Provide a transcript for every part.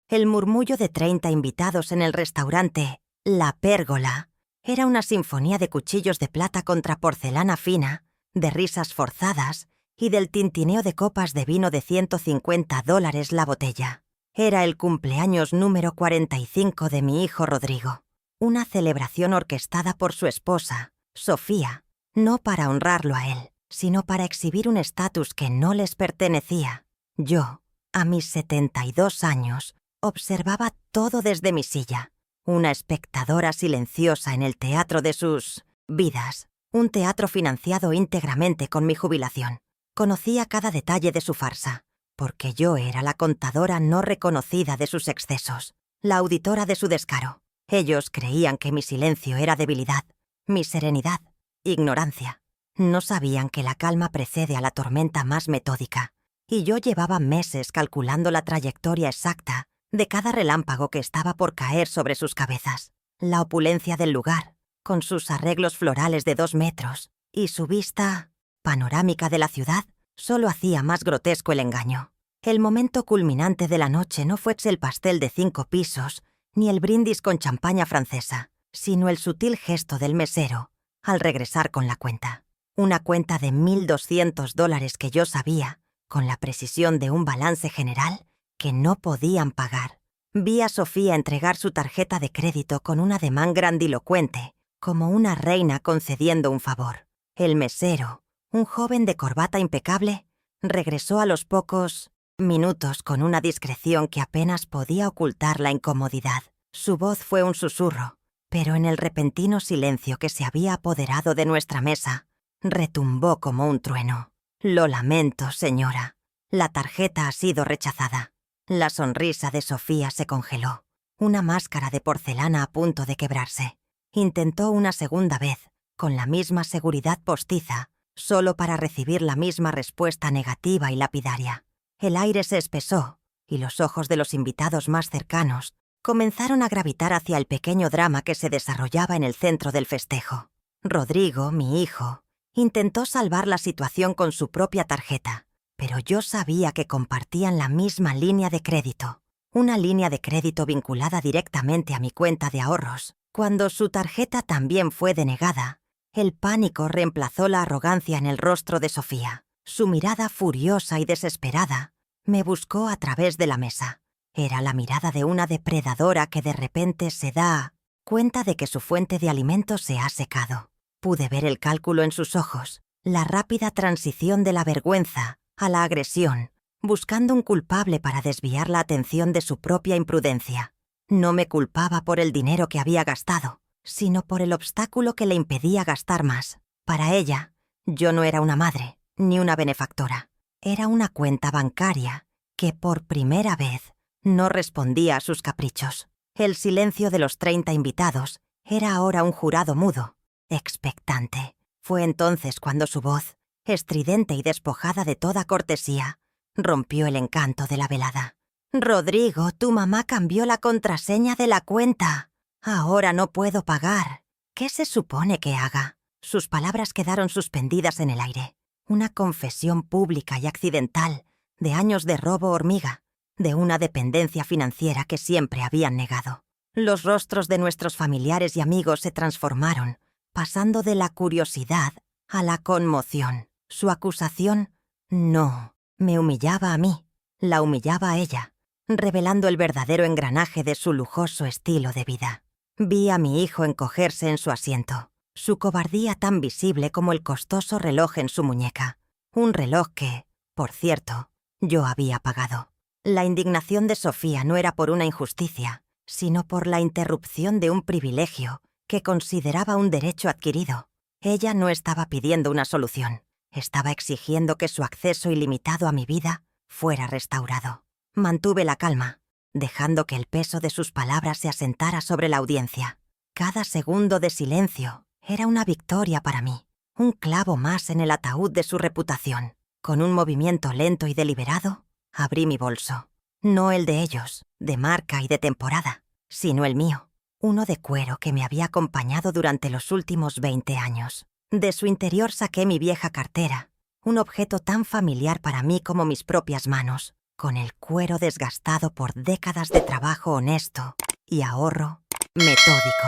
El murmullo de 30 invitados en el restaurante La Pérgola era una sinfonía de cuchillos de plata contra porcelana fina, de risas forzadas y del tintineo de copas de vino de $150 la botella. Era el cumpleaños número 45 de mi hijo Rodrigo. Una celebración orquestada por su esposa, Sofía, no para honrarlo a él, sino para exhibir un estatus que no les pertenecía. Yo, a mis 72 años, observaba todo desde mi silla, una espectadora silenciosa en el teatro de sus vidas, un teatro financiado íntegramente con mi jubilación. Conocía cada detalle de su farsa, porque yo era la contadora no reconocida de sus excesos, la auditora de su descaro. Ellos creían que mi silencio era debilidad, mi serenidad, ignorancia. No sabían que la calma precede a la tormenta más metódica, y yo llevaba meses calculando la trayectoria exacta de cada relámpago que estaba por caer sobre sus cabezas. La opulencia del lugar, con sus arreglos florales de 2 metros, y su vista panorámica de la ciudad, solo hacía más grotesco el engaño. El momento culminante de la noche no fue el pastel de 5 pisos, ni el brindis con champaña francesa, sino el sutil gesto del mesero al regresar con la cuenta. Una cuenta de $1,200 que yo sabía, con la precisión de un balance general, que no podían pagar. Vi a Sofía entregar su tarjeta de crédito con un ademán grandilocuente, como una reina concediendo un favor. El mesero, un joven de corbata impecable, regresó a los pocos minutos con una discreción que apenas podía ocultar la incomodidad. Su voz fue un susurro, pero en el repentino silencio que se había apoderado de nuestra mesa, retumbó como un trueno. «Lo lamento, señora. La tarjeta ha sido rechazada». La sonrisa de Sofía se congeló, una máscara de porcelana a punto de quebrarse. Intentó una segunda vez, con la misma seguridad postiza, solo para recibir la misma respuesta negativa y lapidaria. El aire se espesó, y los ojos de los invitados más cercanos comenzaron a gravitar hacia el pequeño drama que se desarrollaba en el centro del festejo. Rodrigo, mi hijo, intentó salvar la situación con su propia tarjeta, pero yo sabía que compartían la misma línea de crédito, una línea de crédito vinculada directamente a mi cuenta de ahorros. Cuando su tarjeta también fue denegada, el pánico reemplazó la arrogancia en el rostro de Sofía. Su mirada furiosa y desesperada me buscó a través de la mesa. Era la mirada de una depredadora que de repente se da cuenta de que su fuente de alimento se ha secado. Pude ver el cálculo en sus ojos, la rápida transición de la vergüenza a la agresión, buscando un culpable para desviar la atención de su propia imprudencia. No me culpaba por el dinero que había gastado, sino por el obstáculo que le impedía gastar más. Para ella, yo no era una madre, ni una benefactora. Era una cuenta bancaria que por primera vez no respondía a sus caprichos. El silencio de los 30 invitados era ahora un jurado mudo, expectante. Fue entonces cuando su voz, estridente y despojada de toda cortesía, rompió el encanto de la velada. «Rodrigo, tu mamá cambió la contraseña de la cuenta. Ahora no puedo pagar. ¿Qué se supone que haga?» Sus palabras quedaron suspendidas en el aire. Una confesión pública y accidental de años de robo hormiga, de una dependencia financiera que siempre habían negado. Los rostros de nuestros familiares y amigos se transformaron, pasando de la curiosidad a la conmoción. Su acusación no me humillaba a mí, la humillaba a ella, revelando el verdadero engranaje de su lujoso estilo de vida. Vi a mi hijo encogerse en su asiento, su cobardía tan visible como el costoso reloj en su muñeca. Un reloj que, por cierto, yo había pagado. La indignación de Sofía no era por una injusticia, sino por la interrupción de un privilegio que consideraba un derecho adquirido. Ella no estaba pidiendo una solución, estaba exigiendo que su acceso ilimitado a mi vida fuera restaurado. Mantuve la calma, dejando que el peso de sus palabras se asentara sobre la audiencia. Cada segundo de silencio era una victoria para mí, un clavo más en el ataúd de su reputación. Con un movimiento lento y deliberado, abrí mi bolso. No el de ellos, de marca y de temporada, sino el mío, uno de cuero que me había acompañado durante los últimos 20 años. De su interior saqué mi vieja cartera, un objeto tan familiar para mí como mis propias manos. con el cuero desgastado por décadas de trabajo honesto y ahorro metódico.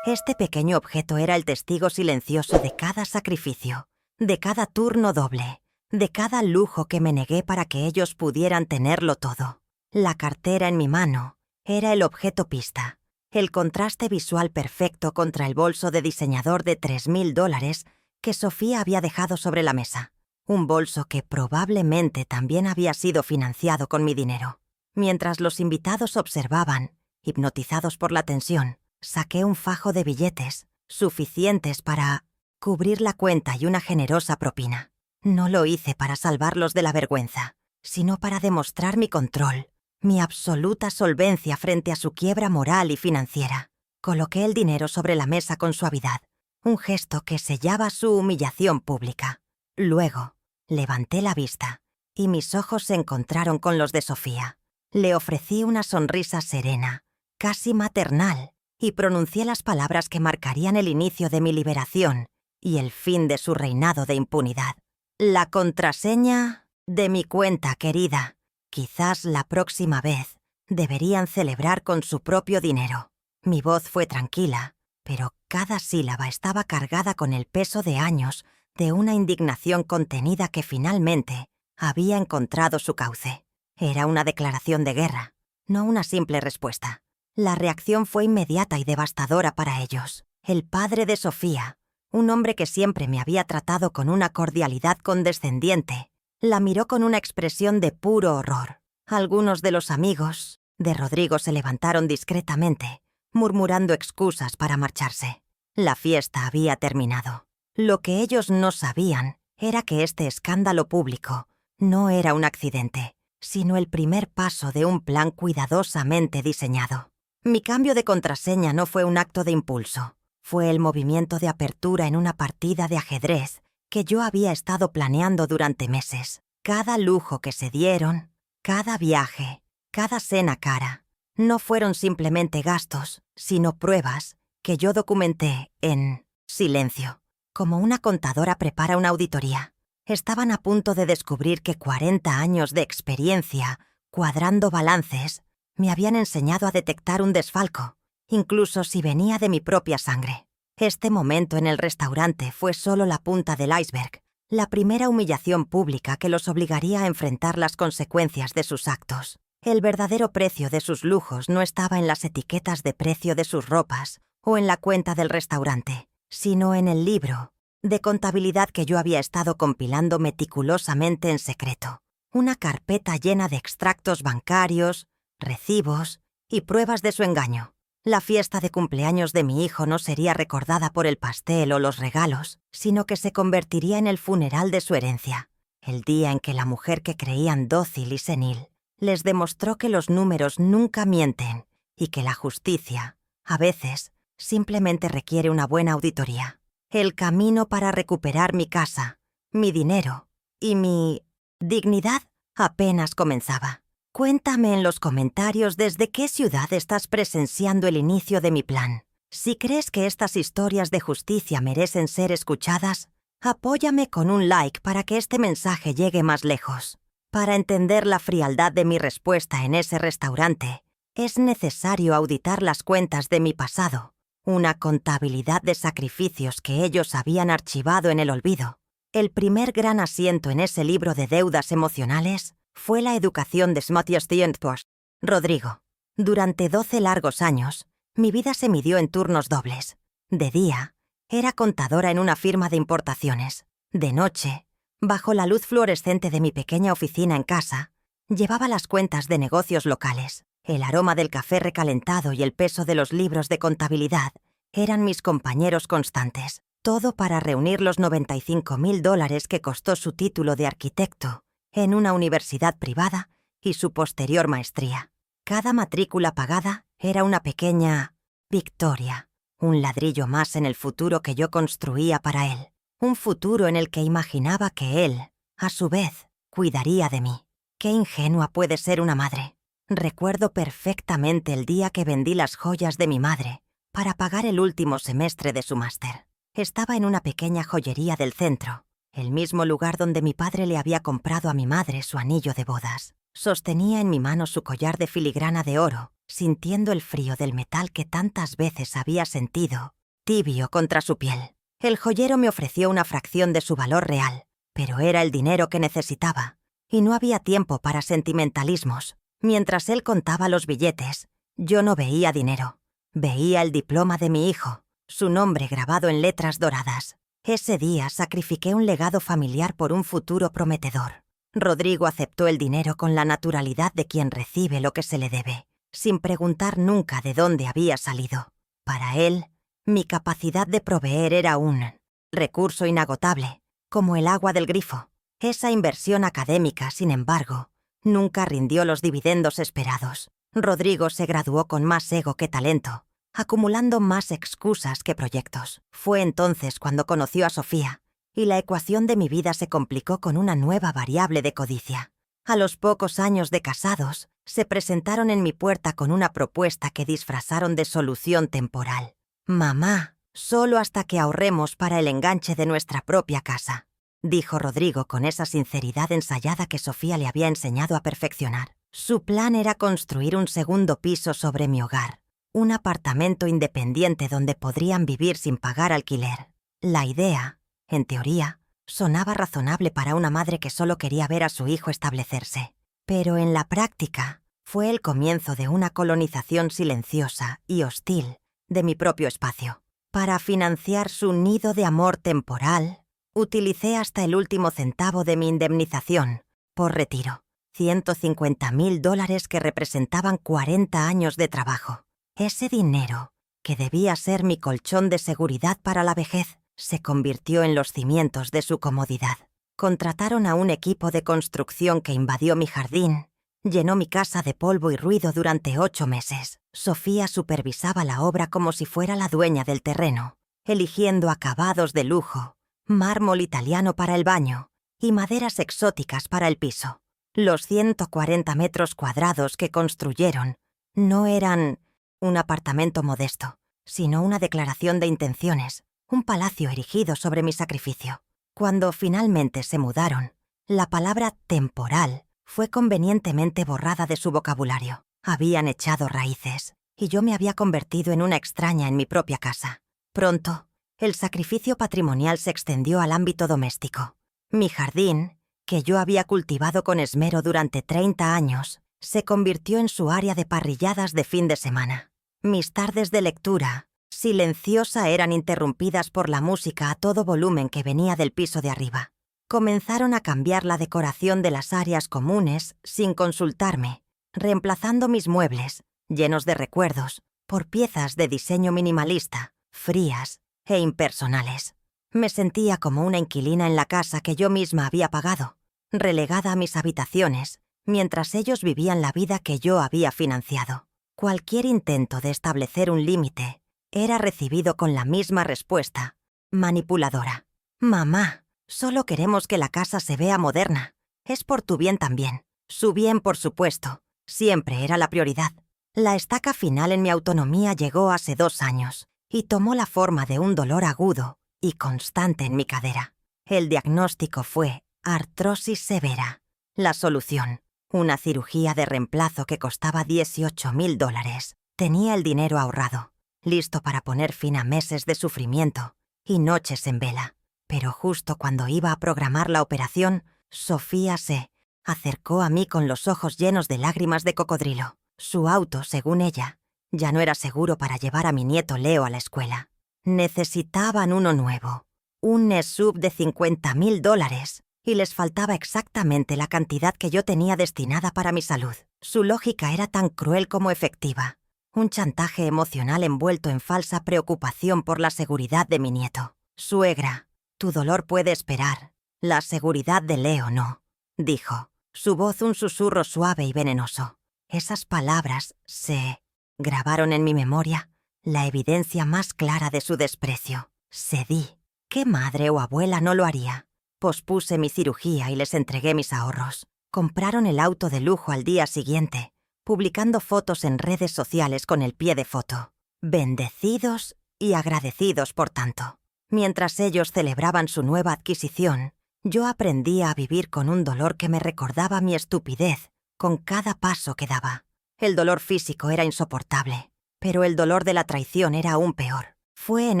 Este pequeño objeto era el testigo silencioso de cada sacrificio, de cada turno doble, de cada lujo que me negué para que ellos pudieran tenerlo todo. La cartera en mi mano era el objeto pista, el contraste visual perfecto contra el bolso de diseñador de $3,000 que Sofía había dejado sobre la mesa. Un bolso que probablemente también había sido financiado con mi dinero. Mientras los invitados observaban, hipnotizados por la tensión, saqué un fajo de billetes, suficientes para cubrir la cuenta y una generosa propina. No lo hice para salvarlos de la vergüenza, sino para demostrar mi control, mi absoluta solvencia frente a su quiebra moral y financiera. Coloqué el dinero sobre la mesa con suavidad, un gesto que sellaba su humillación pública. Luego, levanté la vista y mis ojos se encontraron con los de Sofía. Le ofrecí una sonrisa serena, casi maternal, y pronuncié las palabras que marcarían el inicio de mi liberación y el fin de su reinado de impunidad. La contraseña de mi cuenta, querida. Quizás la próxima vez deberían celebrar con su propio dinero. Mi voz fue tranquila, pero cada sílaba estaba cargada con el peso de años de una indignación contenida que finalmente había encontrado su cauce. Era una declaración de guerra, no una simple respuesta. La reacción fue inmediata y devastadora para ellos. El padre de Sofía, un hombre que siempre me había tratado con una cordialidad condescendiente, la miró con una expresión de puro horror. Algunos de los amigos de Rodrigo se levantaron discretamente, murmurando excusas para marcharse. La fiesta había terminado. Lo que ellos no sabían era que este escándalo público no era un accidente, sino el primer paso de un plan cuidadosamente diseñado. Mi cambio de contraseña no fue un acto de impulso. Fue el movimiento de apertura en una partida de ajedrez que yo había estado planeando durante meses. Cada lujo que se dieron, cada viaje, cada cena cara, no fueron simplemente gastos, sino pruebas que yo documenté en silencio, como una contadora prepara una auditoría. Estaban a punto de descubrir que 40 años de experiencia, cuadrando balances, me habían enseñado a detectar un desfalco, incluso si venía de mi propia sangre. Este momento en el restaurante fue solo la punta del iceberg, la primera humillación pública que los obligaría a enfrentar las consecuencias de sus actos. El verdadero precio de sus lujos no estaba en las etiquetas de precio de sus ropas o en la cuenta del restaurante, sino en el libro de contabilidad que yo había estado compilando meticulosamente en secreto. Una carpeta llena de extractos bancarios, recibos y pruebas de su engaño. La fiesta de cumpleaños de mi hijo no sería recordada por el pastel o los regalos, sino que se convertiría en el funeral de su herencia, el día en que la mujer que creían dócil y senil les demostró que los números nunca mienten y que la justicia, a veces, simplemente requiere una buena auditoría. El camino para recuperar mi casa, mi dinero y mi dignidad apenas comenzaba. Cuéntame en los comentarios desde qué ciudad estás presenciando el inicio de mi plan. Si crees que estas historias de justicia merecen ser escuchadas, apóyame con un like para que este mensaje llegue más lejos. Para entender la frialdad de mi respuesta en ese restaurante, es necesario auditar las cuentas de mi pasado, una contabilidad de sacrificios que ellos habían archivado en el olvido. El primer gran asiento en ese libro de deudas emocionales fue la educación de Smotius Tientpost. Rodrigo. Durante 12 largos años, mi vida se midió en turnos dobles. De día, era contadora en una firma de importaciones. De noche, bajo la luz fluorescente de mi pequeña oficina en casa, llevaba las cuentas de negocios locales. El aroma del café recalentado y el peso de los libros de contabilidad eran mis compañeros constantes. Todo para reunir los $95,000 que costó su título de arquitecto en una universidad privada y su posterior maestría. Cada matrícula pagada era una pequeña victoria, un ladrillo más en el futuro que yo construía para él, un futuro en el que imaginaba que él, a su vez, cuidaría de mí. Qué ingenua puede ser una madre. Recuerdo perfectamente el día que vendí las joyas de mi madre para pagar el último semestre de su máster. Estaba en una pequeña joyería del centro, el mismo lugar donde mi padre le había comprado a mi madre su anillo de bodas. Sostenía en mi mano su collar de filigrana de oro, sintiendo el frío del metal que tantas veces había sentido, tibio contra su piel. El joyero me ofreció una fracción de su valor real, pero era el dinero que necesitaba, y no había tiempo para sentimentalismos. Mientras él contaba los billetes, yo no veía dinero. Veía el diploma de mi hijo, su nombre grabado en letras doradas. Ese día sacrifiqué un legado familiar por un futuro prometedor. Rodrigo aceptó el dinero con la naturalidad de quien recibe lo que se le debe, sin preguntar nunca de dónde había salido. Para él, mi capacidad de proveer era un recurso inagotable, como el agua del grifo. Esa inversión académica, sin embargo, nunca rindió los dividendos esperados. Rodrigo se graduó con más ego que talento, acumulando más excusas que proyectos. Fue entonces cuando conoció a Sofía, y la ecuación de mi vida se complicó con una nueva variable de codicia. A los pocos años de casados, se presentaron en mi puerta con una propuesta que disfrazaron de solución temporal. «Mamá, solo hasta que ahorremos para el enganche de nuestra propia casa», dijo Rodrigo con esa sinceridad ensayada que Sofía le había enseñado a perfeccionar. Su plan era construir un segundo piso sobre mi hogar, un apartamento independiente donde podrían vivir sin pagar alquiler. La idea, en teoría, sonaba razonable para una madre que solo quería ver a su hijo establecerse. Pero en la práctica, fue el comienzo de una colonización silenciosa y hostil de mi propio espacio. Para financiar su nido de amor temporal, utilicé hasta el último centavo de mi indemnización por retiro, $150,000 que representaban 40 años de trabajo. Ese dinero, que debía ser mi colchón de seguridad para la vejez, se convirtió en los cimientos de su comodidad. Contrataron a un equipo de construcción que invadió mi jardín, llenó mi casa de polvo y ruido durante 8 meses. Sofía supervisaba la obra como si fuera la dueña del terreno, eligiendo acabados de lujo, mármol italiano para el baño y maderas exóticas para el piso. Los 140 metros cuadrados que construyeron no eran un apartamento modesto, sino una declaración de intenciones, un palacio erigido sobre mi sacrificio. Cuando finalmente se mudaron, la palabra temporal fue convenientemente borrada de su vocabulario. Habían echado raíces, y yo me había convertido en una extraña en mi propia casa. Pronto, el sacrificio patrimonial se extendió al ámbito doméstico. Mi jardín, que yo había cultivado con esmero durante 30 años, se convirtió en su área de parrilladas de fin de semana. Mis tardes de lectura, silenciosa, eran interrumpidas por la música a todo volumen que venía del piso de arriba. Comenzaron a cambiar la decoración de las áreas comunes sin consultarme, reemplazando mis muebles, llenos de recuerdos, por piezas de diseño minimalista, frías e impersonales. Me sentía como una inquilina en la casa que yo misma había pagado, relegada a mis habitaciones, mientras ellos vivían la vida que yo había financiado. Cualquier intento de establecer un límite era recibido con la misma respuesta, manipuladora. «Mamá, solo queremos que la casa se vea moderna. Es por tu bien también. Su bien, por supuesto. Siempre era la prioridad». La estaca final en mi autonomía llegó hace 2 años y tomó la forma de un dolor agudo y constante en mi cadera. El diagnóstico fue artrosis severa. La solución, una cirugía de reemplazo que costaba $18,000. Tenía el dinero ahorrado, listo para poner fin a meses de sufrimiento y noches en vela. Pero justo cuando iba a programar la operación, Sofía se acercó a mí con los ojos llenos de lágrimas de cocodrilo. Su auto, según ella, ya no era seguro para llevar a mi nieto Leo a la escuela. Necesitaban uno nuevo, un SUV de $50,000, y les faltaba exactamente la cantidad que yo tenía destinada para mi salud. Su lógica era tan cruel como efectiva. Un chantaje emocional envuelto en falsa preocupación por la seguridad de mi nieto. «Suegra, tu dolor puede esperar. La seguridad de Leo no», dijo, su voz un susurro suave y venenoso. Esas palabras se grabaron en mi memoria, la evidencia más clara de su desprecio. Cedí. ¿Qué madre o abuela no lo haría? Pospuse mi cirugía y les entregué mis ahorros. Compraron el auto de lujo al día siguiente, publicando fotos en redes sociales con el pie de foto. Bendecidos y agradecidos por tanto. Mientras ellos celebraban su nueva adquisición, yo aprendí a vivir con un dolor que me recordaba mi estupidez con cada paso que daba. El dolor físico era insoportable, pero el dolor de la traición era aún peor. Fue en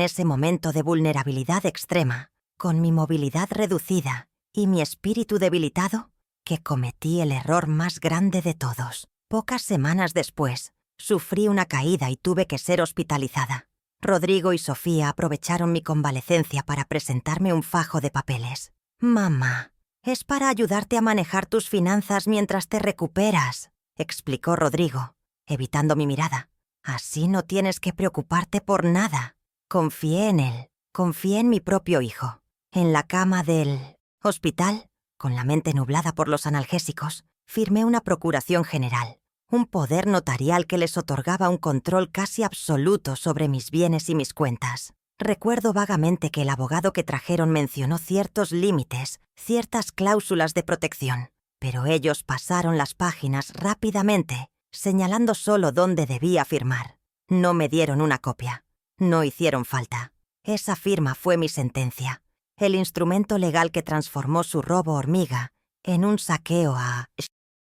ese momento de vulnerabilidad extrema, con mi movilidad reducida y mi espíritu debilitado, que cometí el error más grande de todos. Pocas semanas después, sufrí una caída y tuve que ser hospitalizada. Rodrigo y Sofía aprovecharon mi convalecencia para presentarme un fajo de papeles. «Mamá, es para ayudarte a manejar tus finanzas mientras te recuperas», explicó Rodrigo, evitando mi mirada. «Así no tienes que preocuparte por nada». Confié en él, confié en mi propio hijo. En la cama del hospital, con la mente nublada por los analgésicos, firmé una procuración general, un poder notarial que les otorgaba un control casi absoluto sobre mis bienes y mis cuentas. Recuerdo vagamente que el abogado que trajeron mencionó ciertos límites, ciertas cláusulas de protección, pero ellos pasaron las páginas rápidamente, señalando solo dónde debía firmar. No me dieron una copia. No hicieron falta. Esa firma fue mi sentencia, el instrumento legal que transformó su robo hormiga en un saqueo a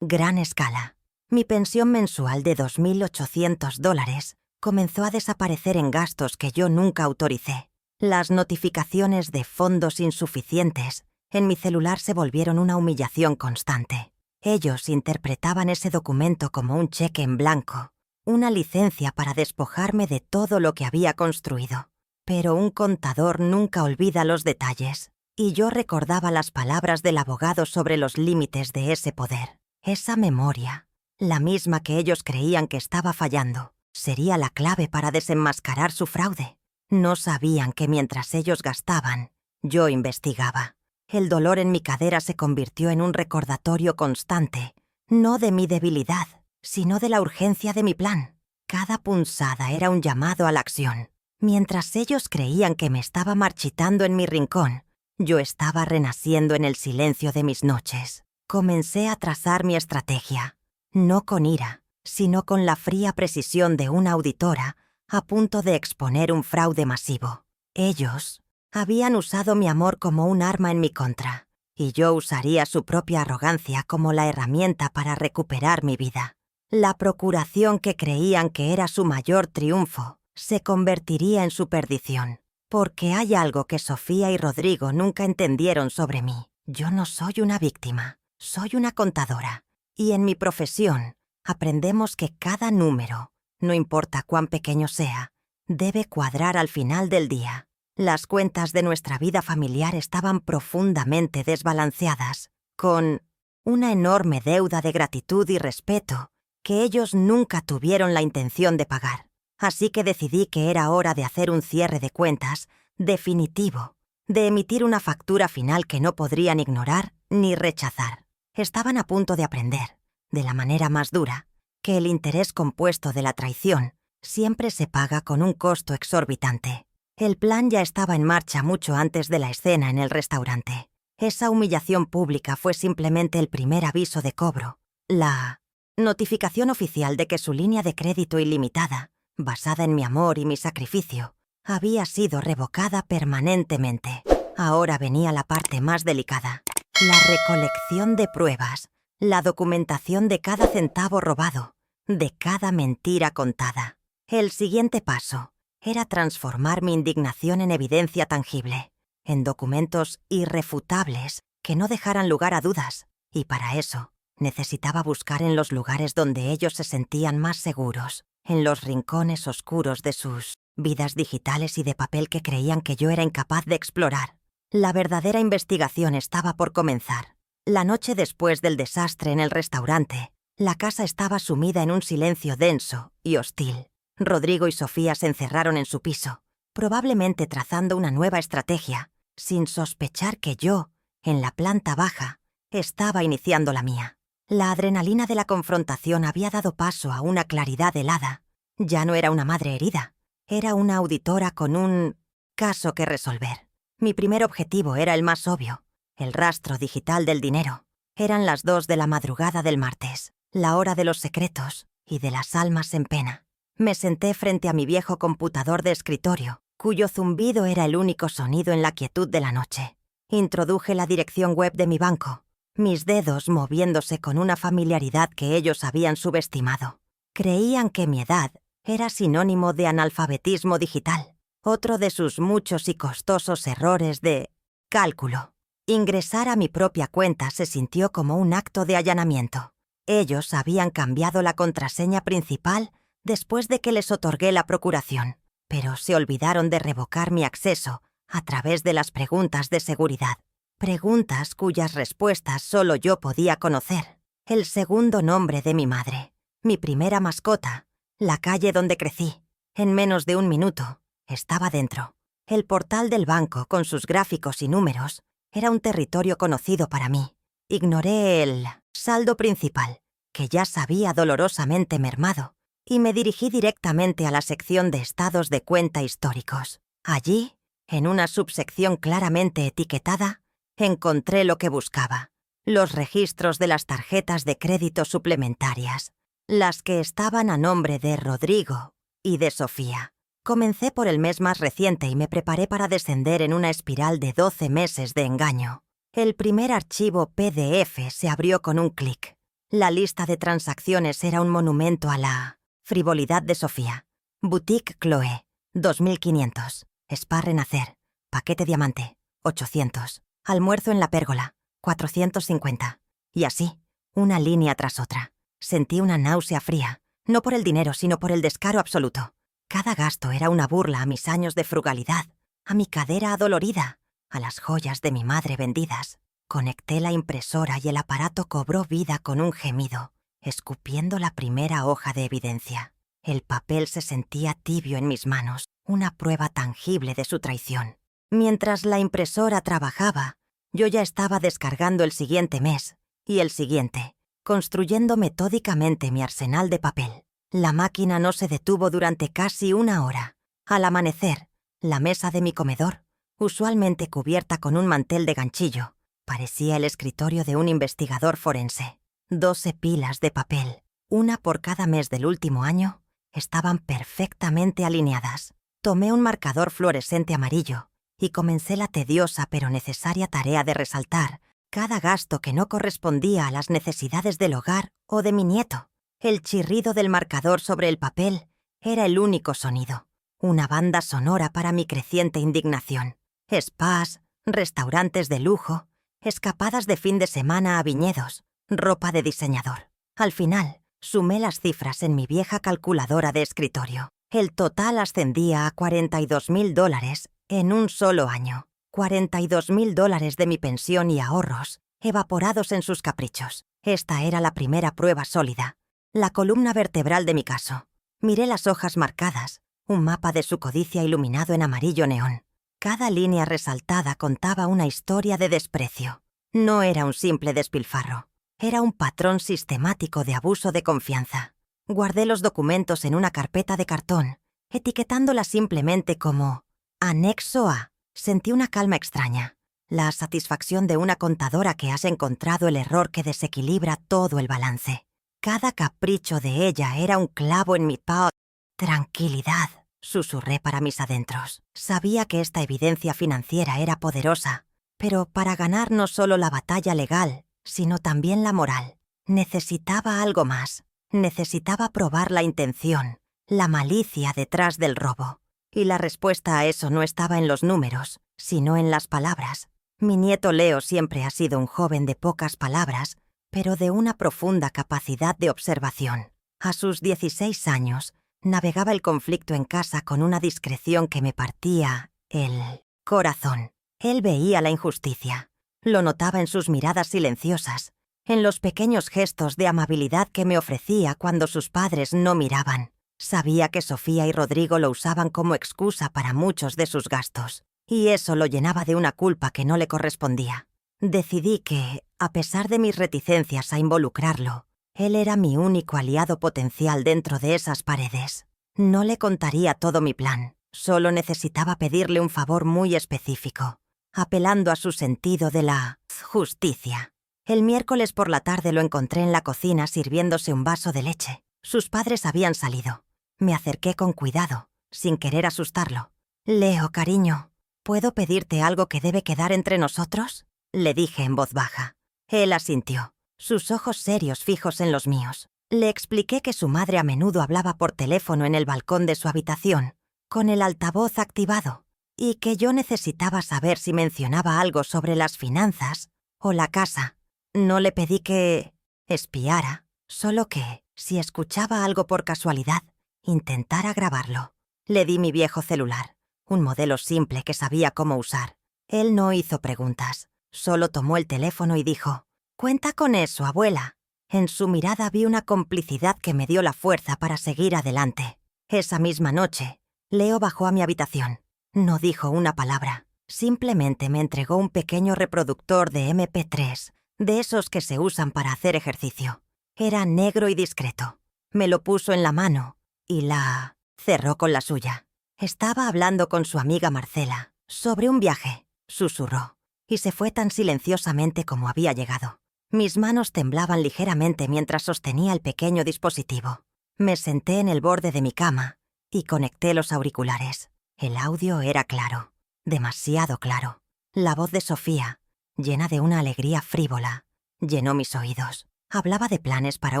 gran escala. Mi pensión mensual de $2.800 comenzó a desaparecer en gastos que yo nunca autoricé. Las notificaciones de fondos insuficientes en mi celular se volvieron una humillación constante. Ellos interpretaban ese documento como un cheque en blanco, una licencia para despojarme de todo lo que había construido. Pero un contador nunca olvida los detalles, y yo recordaba las palabras del abogado sobre los límites de ese poder. Esa memoria, la misma que ellos creían que estaba fallando, sería la clave para desenmascarar su fraude. No sabían que mientras ellos gastaban, yo investigaba. El dolor en mi cadera se convirtió en un recordatorio constante, no de mi debilidad, sino de la urgencia de mi plan. Cada punzada era un llamado a la acción. Mientras ellos creían que me estaba marchitando en mi rincón, yo estaba renaciendo en el silencio de mis noches. Comencé a trazar mi estrategia, no con ira, sino con la fría precisión de una auditora a punto de exponer un fraude masivo. Ellos habían usado mi amor como un arma en mi contra, y yo usaría su propia arrogancia como la herramienta para recuperar mi vida. La procuración que creían que era su mayor triunfo se convertiría en su perdición, porque hay algo que Sofía y Rodrigo nunca entendieron sobre mí. Yo no soy una víctima, soy una contadora, y en mi profesión aprendemos que cada número, no importa cuán pequeño sea, debe cuadrar al final del día. Las cuentas de nuestra vida familiar estaban profundamente desbalanceadas, con una enorme deuda de gratitud y respeto que ellos nunca tuvieron la intención de pagar. Así que decidí que era hora de hacer un cierre de cuentas definitivo, de emitir una factura final que no podrían ignorar ni rechazar. Estaban a punto de aprender, de la manera más dura, que el interés compuesto de la traición siempre se paga con un costo exorbitante. El plan ya estaba en marcha mucho antes de la escena en el restaurante. Esa humillación pública fue simplemente el primer aviso de cobro, la notificación oficial de que su línea de crédito ilimitada, basada en mi amor y mi sacrificio, había sido revocada permanentemente. Ahora venía la parte más delicada, la recolección de pruebas, la documentación de cada centavo robado, de cada mentira contada. El siguiente paso era transformar mi indignación en evidencia tangible, en documentos irrefutables que no dejaran lugar a dudas, y para eso necesitaba buscar en los lugares donde ellos se sentían más seguros, en los rincones oscuros de sus vidas digitales y de papel que creían que yo era incapaz de explorar. La verdadera investigación estaba por comenzar. La noche después del desastre en el restaurante, la casa estaba sumida en un silencio denso y hostil. Rodrigo y Sofía se encerraron en su piso, probablemente trazando una nueva estrategia, sin sospechar que yo, en la planta baja, estaba iniciando la mía. La adrenalina de la confrontación había dado paso a una claridad helada. Ya no era una madre herida, era una auditora con un caso que resolver. Mi primer objetivo era el más obvio, el rastro digital del dinero. Eran las 2 de la madrugada del martes, la hora de los secretos y de las almas en pena. Me senté frente a mi viejo computador de escritorio, cuyo zumbido era el único sonido en la quietud de la noche. Introduje la dirección web de mi banco, mis dedos moviéndose con una familiaridad que ellos habían subestimado. Creían que mi edad era sinónimo de analfabetismo digital, otro de sus muchos y costosos errores de cálculo. Ingresar a mi propia cuenta se sintió como un acto de allanamiento. Ellos habían cambiado la contraseña principal después de que les otorgué la procuración, pero se olvidaron de revocar mi acceso a través de las preguntas de seguridad. Preguntas cuyas respuestas solo yo podía conocer. El segundo nombre de mi madre, mi primera mascota, la calle donde crecí. En menos de un minuto, estaba dentro. El portal del banco, con sus gráficos y números, era un territorio conocido para mí. Ignoré el saldo principal, que ya sabía dolorosamente mermado, y me dirigí directamente a la sección de estados de cuenta históricos. Allí, en una subsección claramente etiquetada, encontré lo que buscaba: los registros de las tarjetas de crédito suplementarias, las que estaban a nombre de Rodrigo y de Sofía. Comencé por el mes más reciente y me preparé para descender en una espiral de 12 meses de engaño. El primer archivo PDF se abrió con un clic. La lista de transacciones era un monumento a la frivolidad de Sofía. Boutique Chloé, 2.500. Spa Renacer, paquete diamante, 800. Almuerzo en la pérgola, 450. Y así, una línea tras otra. Sentí una náusea fría, no por el dinero, sino por el descaro absoluto. Cada gasto era una burla a mis años de frugalidad, a mi cadera adolorida, a las joyas de mi madre vendidas. Conecté la impresora y el aparato cobró vida con un gemido, escupiendo la primera hoja de evidencia. El papel se sentía tibio en mis manos, una prueba tangible de su traición. Mientras la impresora trabajaba, yo ya estaba descargando el siguiente mes y el siguiente, construyendo metódicamente mi arsenal de papel. La máquina no se detuvo durante casi una hora. Al amanecer, la mesa de mi comedor, usualmente cubierta con un mantel de ganchillo, parecía el escritorio de un investigador forense. 12 pilas de papel, una por cada mes del último año, estaban perfectamente alineadas. Tomé un marcador fluorescente amarillo y comencé la tediosa pero necesaria tarea de resaltar cada gasto que no correspondía a las necesidades del hogar o de mi nieto. El chirrido del marcador sobre el papel era el único sonido, una banda sonora para mi creciente indignación. Spas, restaurantes de lujo, escapadas de fin de semana a viñedos, ropa de diseñador. Al final, sumé las cifras en mi vieja calculadora de escritorio. El total ascendía a $42.000 en un solo año. $42.000 de mi pensión y ahorros, evaporados en sus caprichos. Esta era la primera prueba sólida, la columna vertebral de mi caso. Miré las hojas marcadas, un mapa de su codicia iluminado en amarillo neón. Cada línea resaltada contaba una historia de desprecio. No era un simple despilfarro. Era un patrón sistemático de abuso de confianza. Guardé los documentos en una carpeta de cartón, etiquetándola simplemente como Anexo A. Sentí una calma extraña, la satisfacción de una contadora que has encontrado el error que desequilibra todo el balance. Cada capricho de ella era un clavo en mi paut. Tranquilidad, susurré para mis adentros. Sabía que esta evidencia financiera era poderosa, pero para ganar no solo la batalla legal, sino también la moral. Necesitaba algo más. Necesitaba probar la intención, la malicia detrás del robo. Y la respuesta a eso no estaba en los números, sino en las palabras. Mi nieto Leo siempre ha sido un joven de pocas palabras, pero de una profunda capacidad de observación. A sus 16 años, navegaba el conflicto en casa con una discreción que me partía el corazón. Él veía la injusticia. Lo notaba en sus miradas silenciosas, en los pequeños gestos de amabilidad que me ofrecía cuando sus padres no miraban. Sabía que Sofía y Rodrigo lo usaban como excusa para muchos de sus gastos, y eso lo llenaba de una culpa que no le correspondía. Decidí que, a pesar de mis reticencias a involucrarlo, él era mi único aliado potencial dentro de esas paredes. No le contaría todo mi plan, solo necesitaba pedirle un favor muy específico, apelando a su sentido de la justicia. El miércoles por la tarde lo encontré en la cocina sirviéndose un vaso de leche. Sus padres habían salido. Me acerqué con cuidado, sin querer asustarlo. «Leo, cariño, ¿puedo pedirte algo que debe quedar entre nosotros?», le dije en voz baja. Él asintió, sus ojos serios fijos en los míos. Le expliqué que su madre a menudo hablaba por teléfono en el balcón de su habitación, con el altavoz activado, y que yo necesitaba saber si mencionaba algo sobre las finanzas o la casa. No le pedí que espiara, solo que, si escuchaba algo por casualidad, intentara grabarlo. Le di mi viejo celular, un modelo simple que sabía cómo usar. Él no hizo preguntas, solo tomó el teléfono y dijo: «Cuenta con eso, abuela». En su mirada vi una complicidad que me dio la fuerza para seguir adelante. Esa misma noche, Leo bajó a mi habitación. No dijo una palabra, simplemente me entregó un pequeño reproductor de MP3, de esos que se usan para hacer ejercicio. Era negro y discreto. Me lo puso en la mano y la cerró con la suya. Estaba hablando con su amiga Marcela sobre un viaje, susurró, y se fue tan silenciosamente como había llegado. Mis manos temblaban ligeramente mientras sostenía el pequeño dispositivo. Me senté en el borde de mi cama y conecté los auriculares. El audio era claro, demasiado claro. La voz de Sofía, llena de una alegría frívola, llenó mis oídos. Hablaba de planes para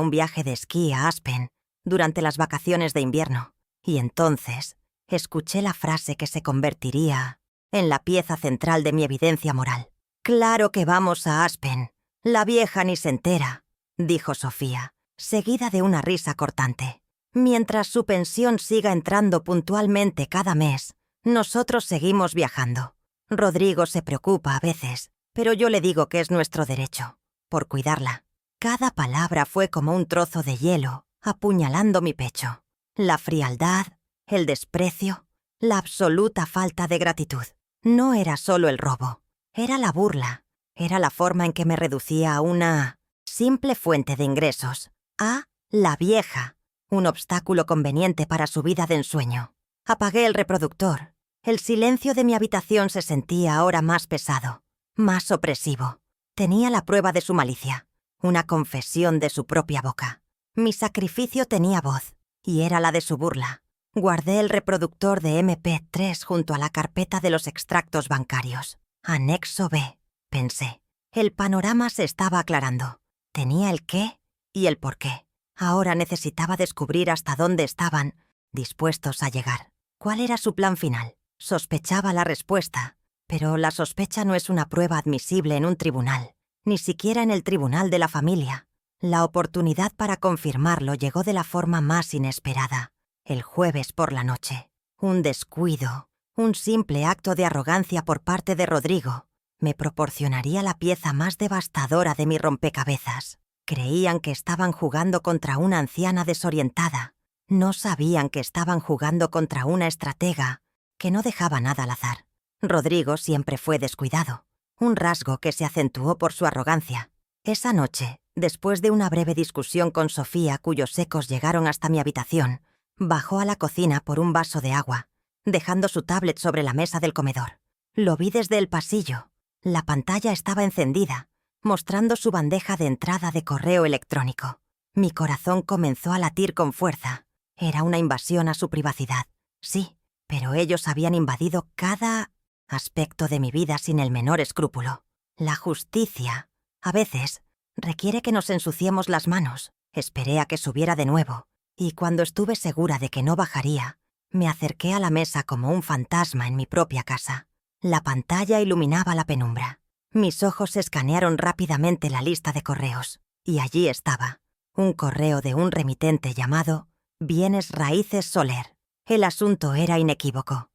un viaje de esquí a Aspen durante las vacaciones de invierno. Y entonces escuché la frase que se convertiría en la pieza central de mi evidencia moral. «Claro que vamos a Aspen. La vieja ni se entera», dijo Sofía, seguida de una risa cortante. «Mientras su pensión siga entrando puntualmente cada mes, nosotros seguimos viajando. Rodrigo se preocupa a veces, pero yo le digo que es nuestro derecho, por cuidarla». Cada palabra fue como un trozo de hielo, apuñalando mi pecho. La frialdad, el desprecio, la absoluta falta de gratitud. No era solo el robo, era la burla, era la forma en que me reducía a una simple fuente de ingresos, a la vieja, un obstáculo conveniente para su vida de ensueño. Apagué el reproductor. El silencio de mi habitación se sentía ahora más pesado, más opresivo. Tenía la prueba de su malicia, una confesión de su propia boca. Mi sacrificio tenía voz, y era la de su burla. Guardé el reproductor de MP3 junto a la carpeta de los extractos bancarios. Anexo B, pensé. El panorama se estaba aclarando. Tenía el qué y el por qué. Ahora necesitaba descubrir hasta dónde estaban dispuestos a llegar. ¿Cuál era su plan final? Sospechaba la respuesta, pero la sospecha no es una prueba admisible en un tribunal, ni siquiera en el tribunal de la familia. La oportunidad para confirmarlo llegó de la forma más inesperada. El jueves por la noche. Un descuido, un simple acto de arrogancia por parte de Rodrigo, me proporcionaría la pieza más devastadora de mi rompecabezas. Creían que estaban jugando contra una anciana desorientada. No sabían que estaban jugando contra una estratega que no dejaba nada al azar. Rodrigo siempre fue descuidado, un rasgo que se acentuó por su arrogancia. Esa noche, después de una breve discusión con Sofía, cuyos ecos llegaron hasta mi habitación, bajó a la cocina por un vaso de agua, dejando su tablet sobre la mesa del comedor. Lo vi desde el pasillo. La pantalla estaba encendida, mostrando su bandeja de entrada de correo electrónico. Mi corazón comenzó a latir con fuerza. Era una invasión a su privacidad, sí, pero ellos habían invadido cada aspecto de mi vida sin el menor escrúpulo. La justicia, a veces, requiere que nos ensuciemos las manos. Esperé a que subiera de nuevo, y cuando estuve segura de que no bajaría, me acerqué a la mesa como un fantasma en mi propia casa. La pantalla iluminaba la penumbra. Mis ojos escanearon rápidamente la lista de correos, y allí estaba, un correo de un remitente llamado Bienes Raíces Soler. El asunto era inequívoco.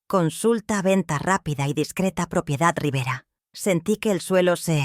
Consulta, venta rápida y discreta propiedad Rivera. Sentí que el suelo se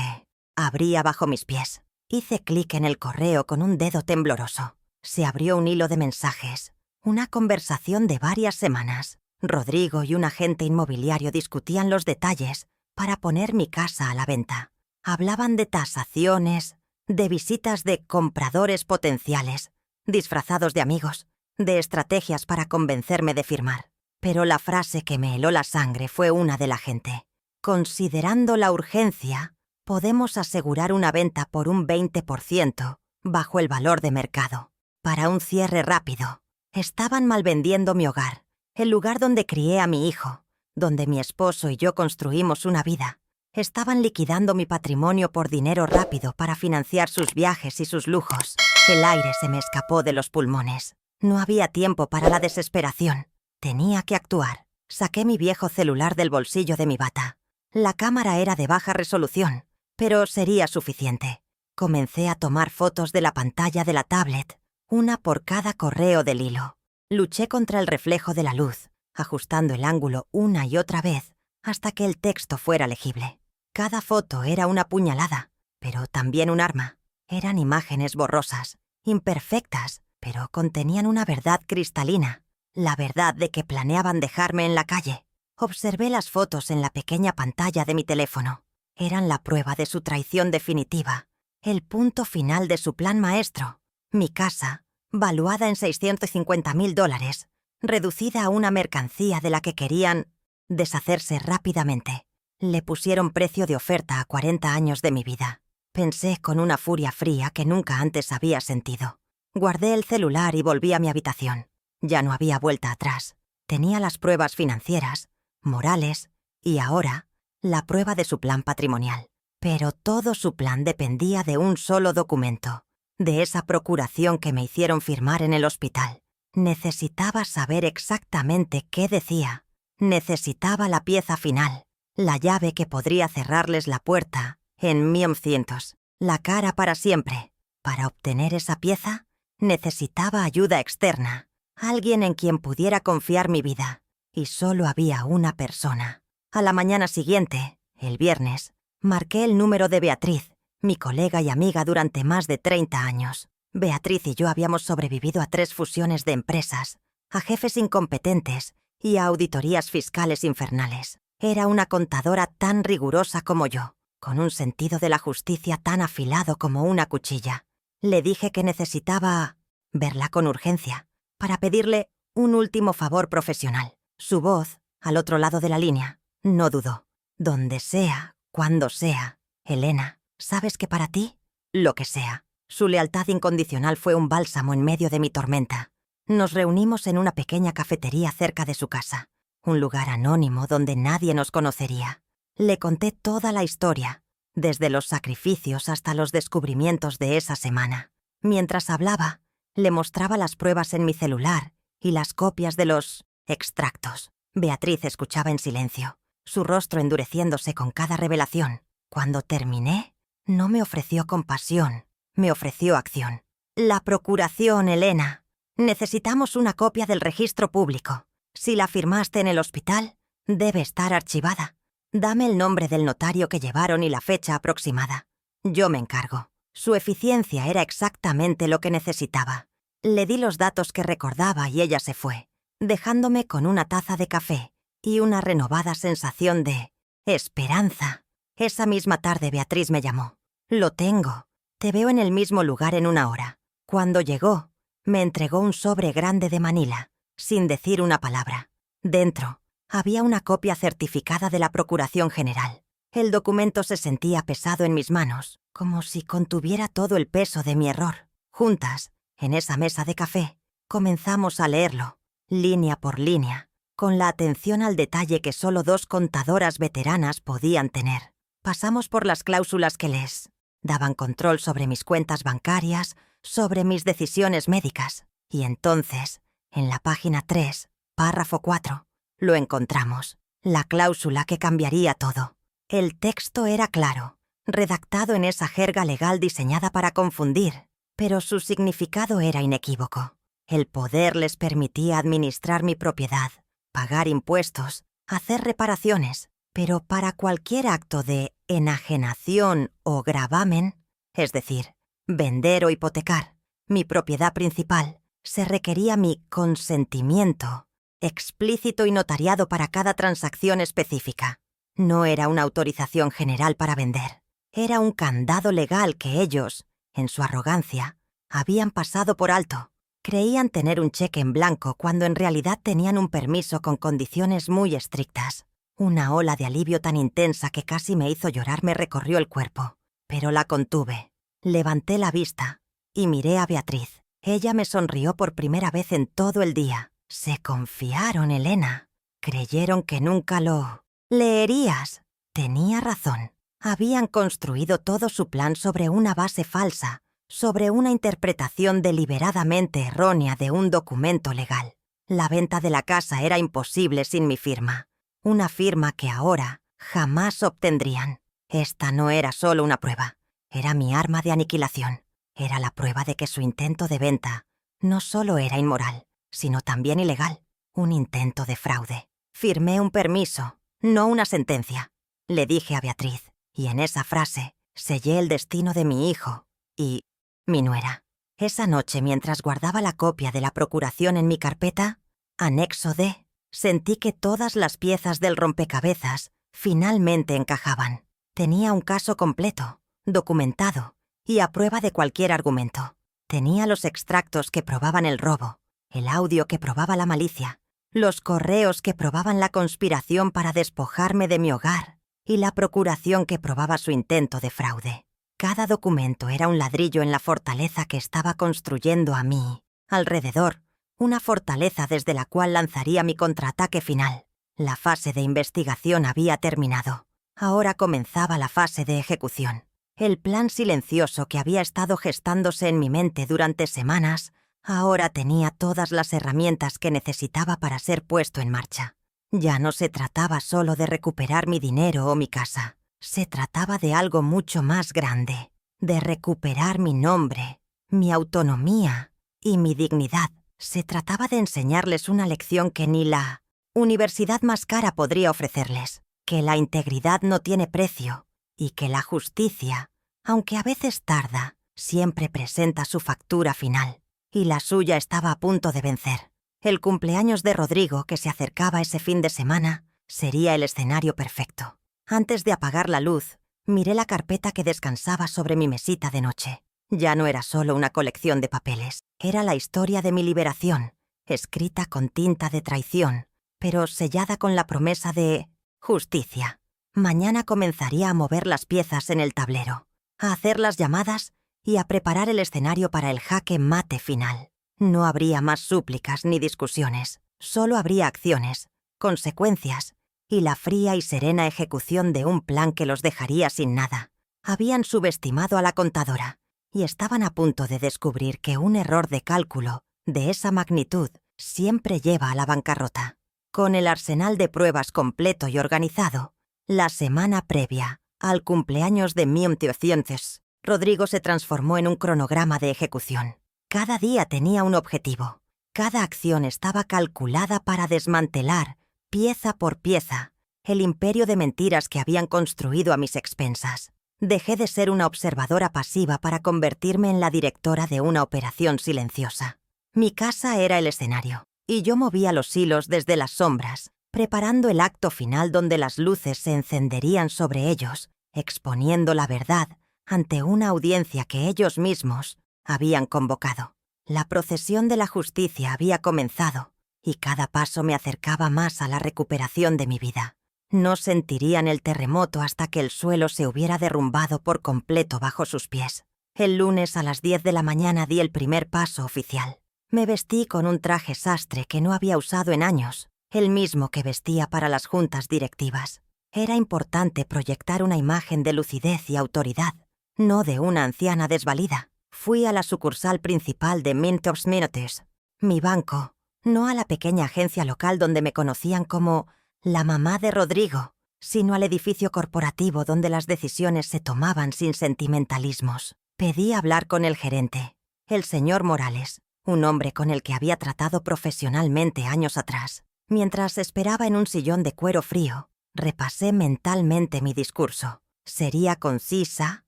abría bajo mis pies. Hice clic en el correo con un dedo tembloroso. Se abrió un hilo de mensajes. Una conversación de varias semanas. Rodrigo y un agente inmobiliario discutían los detalles para poner mi casa a la venta. Hablaban de tasaciones, de visitas de compradores potenciales, disfrazados de amigos, de estrategias para convencerme de firmar. Pero la frase que me heló la sangre fue una del agente. Considerando la urgencia, podemos asegurar una venta por un 20% bajo el valor de mercado. Para un cierre rápido. Estaban malvendiendo mi hogar, el lugar donde crié a mi hijo, donde mi esposo y yo construimos una vida. Estaban liquidando mi patrimonio por dinero rápido para financiar sus viajes y sus lujos. El aire se me escapó de los pulmones. No había tiempo para la desesperación. Tenía que actuar. Saqué mi viejo celular del bolsillo de mi bata. La cámara era de baja resolución, pero sería suficiente. Comencé a tomar fotos de la pantalla de la tablet, una por cada correo del hilo. Luché contra el reflejo de la luz, ajustando el ángulo una y otra vez hasta que el texto fuera legible. Cada foto era una puñalada, pero también un arma. Eran imágenes borrosas, imperfectas, pero contenían una verdad cristalina, la verdad de que planeaban dejarme en la calle. Observé las fotos en la pequeña pantalla de mi teléfono. Eran la prueba de su traición definitiva, el punto final de su plan maestro. Mi casa, valuada en $650,000, reducida a una mercancía de la que querían deshacerse rápidamente. Le pusieron precio de oferta a 40 años de mi vida. Pensé con una furia fría que nunca antes había sentido. Guardé el celular y volví a mi habitación. Ya no había vuelta atrás. Tenía las pruebas financieras, morales y ahora la prueba de su plan patrimonial. Pero todo su plan dependía de un solo documento, de esa procuración que me hicieron firmar en el hospital. Necesitaba saber exactamente qué decía. Necesitaba la pieza final. La llave que podría cerrarles la puerta en 1900, la cara para siempre. Para obtener esa pieza, necesitaba ayuda externa, alguien en quien pudiera confiar mi vida. Y solo había una persona. A la mañana siguiente, el viernes, marqué el número de Beatriz, mi colega y amiga durante más de 30 años. Beatriz y yo habíamos sobrevivido a 3 fusiones de empresas, a jefes incompetentes y a auditorías fiscales infernales. Era una contadora tan rigurosa como yo, con un sentido de la justicia tan afilado como una cuchilla. Le dije que necesitaba verla con urgencia, para pedirle un último favor profesional. Su voz, al otro lado de la línea, no dudó. Donde sea, cuando sea, Elena, ¿sabes que para ti? Lo que sea. Su lealtad incondicional fue un bálsamo en medio de mi tormenta. Nos reunimos en una pequeña cafetería cerca de su casa. Un lugar anónimo donde nadie nos conocería. Le conté toda la historia, desde los sacrificios hasta los descubrimientos de esa semana. Mientras hablaba, le mostraba las pruebas en mi celular y las copias de los extractos. Beatriz escuchaba en silencio, su rostro endureciéndose con cada revelación. Cuando terminé, no me ofreció compasión, me ofreció acción. La procuración, Elena. Necesitamos una copia del registro público. Si la firmaste en el hospital, debe estar archivada. Dame el nombre del notario que llevaron y la fecha aproximada. Yo me encargo. Su eficiencia era exactamente lo que necesitaba. Le di los datos que recordaba y ella se fue, dejándome con una taza de café y una renovada sensación de esperanza. Esa misma tarde Beatriz me llamó. Lo tengo. Te veo en el mismo lugar en 1 hora. Cuando llegó, me entregó un sobre grande de Manila, sin decir una palabra. Dentro, había una copia certificada de la Procuración General. El documento se sentía pesado en mis manos, como si contuviera todo el peso de mi error. Juntas, en esa mesa de café, comenzamos a leerlo, línea por línea, con la atención al detalle que solo 2 contadoras veteranas podían tener. Pasamos por las cláusulas que les daban control sobre mis cuentas bancarias, sobre mis decisiones médicas. Y entonces, en la página 3, párrafo 4, lo encontramos, la cláusula que cambiaría todo. El texto era claro, redactado en esa jerga legal diseñada para confundir, pero su significado era inequívoco. El poder les permitía administrar mi propiedad, pagar impuestos, hacer reparaciones, pero para cualquier acto de enajenación o gravamen, es decir, vender o hipotecar mi propiedad principal, se requería mi consentimiento, explícito y notariado para cada transacción específica. No era una autorización general para vender. Era un candado legal que ellos, en su arrogancia, habían pasado por alto. Creían tener un cheque en blanco cuando en realidad tenían un permiso con condiciones muy estrictas. Una ola de alivio tan intensa que casi me hizo llorar me recorrió el cuerpo, pero la contuve. Levanté la vista y miré a Beatriz. Ella me sonrió por primera vez en todo el día. Se confiaron, Elena. Creyeron que nunca lo leerías. Tenía razón. Habían construido todo su plan sobre una base falsa, sobre una interpretación deliberadamente errónea de un documento legal. La venta de la casa era imposible sin mi firma. Una firma que ahora jamás obtendrían. Esta no era solo una prueba. Era mi arma de aniquilación. Era la prueba de que su intento de venta no solo era inmoral, sino también ilegal. Un intento de fraude. Firmé un permiso, no una sentencia. Le dije a Beatriz, y en esa frase sellé el destino de mi hijo y mi nuera. Esa noche, mientras guardaba la copia de la procuración en mi carpeta, anexo D, sentí que todas las piezas del rompecabezas finalmente encajaban. Tenía un caso completo, documentado y a prueba de cualquier argumento. Tenía los extractos que probaban el robo, el audio que probaba la malicia, los correos que probaban la conspiración para despojarme de mi hogar y la procuración que probaba su intento de fraude. Cada documento era un ladrillo en la fortaleza que estaba construyendo a mí alrededor, una fortaleza desde la cual lanzaría mi contraataque final. La fase de investigación había terminado. Ahora comenzaba la fase de ejecución. El plan silencioso que había estado gestándose en mi mente durante semanas, ahora tenía todas las herramientas que necesitaba para ser puesto en marcha. Ya no se trataba solo de recuperar mi dinero o mi casa. Se trataba de algo mucho más grande, de recuperar mi nombre, mi autonomía y mi dignidad. Se trataba de enseñarles una lección que ni la universidad más cara podría ofrecerles, que la integridad no tiene precio y que la justicia, aunque a veces tarda, siempre presenta su factura final. Y la suya estaba a punto de vencer. El cumpleaños de Rodrigo, que se acercaba ese fin de semana, sería el escenario perfecto. Antes de apagar la luz, miré la carpeta que descansaba sobre mi mesita de noche. Ya no era solo una colección de papeles. Era la historia de mi liberación, escrita con tinta de traición, pero sellada con la promesa de justicia. Mañana comenzaría a mover las piezas en el tablero, a hacer las llamadas y a preparar el escenario para el jaque mate final. No habría más súplicas ni discusiones. Solo habría acciones, consecuencias y la fría y serena ejecución de un plan que los dejaría sin nada. Habían subestimado a la contadora y estaban a punto de descubrir que un error de cálculo de esa magnitud siempre lleva a la bancarrota. Con el arsenal de pruebas completo y organizado, la semana previa al cumpleaños de 1900, Rodrigo se transformó en un cronograma de ejecución. Cada día tenía un objetivo. Cada acción estaba calculada para desmantelar, pieza por pieza, el imperio de mentiras que habían construido a mis expensas. Dejé de ser una observadora pasiva para convertirme en la directora de una operación silenciosa. Mi casa era el escenario, y yo movía los hilos desde las sombras, preparando el acto final donde las luces se encenderían sobre ellos, exponiendo la verdad ante una audiencia que ellos mismos habían convocado. La procesión de la justicia había comenzado, y cada paso me acercaba más a la recuperación de mi vida. No sentirían el terremoto hasta que el suelo se hubiera derrumbado por completo bajo sus pies. El lunes a las 10 de la mañana di el primer paso oficial. Me vestí con un traje sastre que no había usado en años, el mismo que vestía para las juntas directivas. Era importante proyectar una imagen de lucidez y autoridad, no de una anciana desvalida. Fui a la sucursal principal de Mintos Minotes, mi banco, no a la pequeña agencia local donde me conocían como la mamá de Rodrigo, sino al edificio corporativo donde las decisiones se tomaban sin sentimentalismos. Pedí hablar con el gerente, el señor Morales, un hombre con el que había tratado profesionalmente años atrás. Mientras esperaba en un sillón de cuero frío, repasé mentalmente mi discurso. Sería concisa,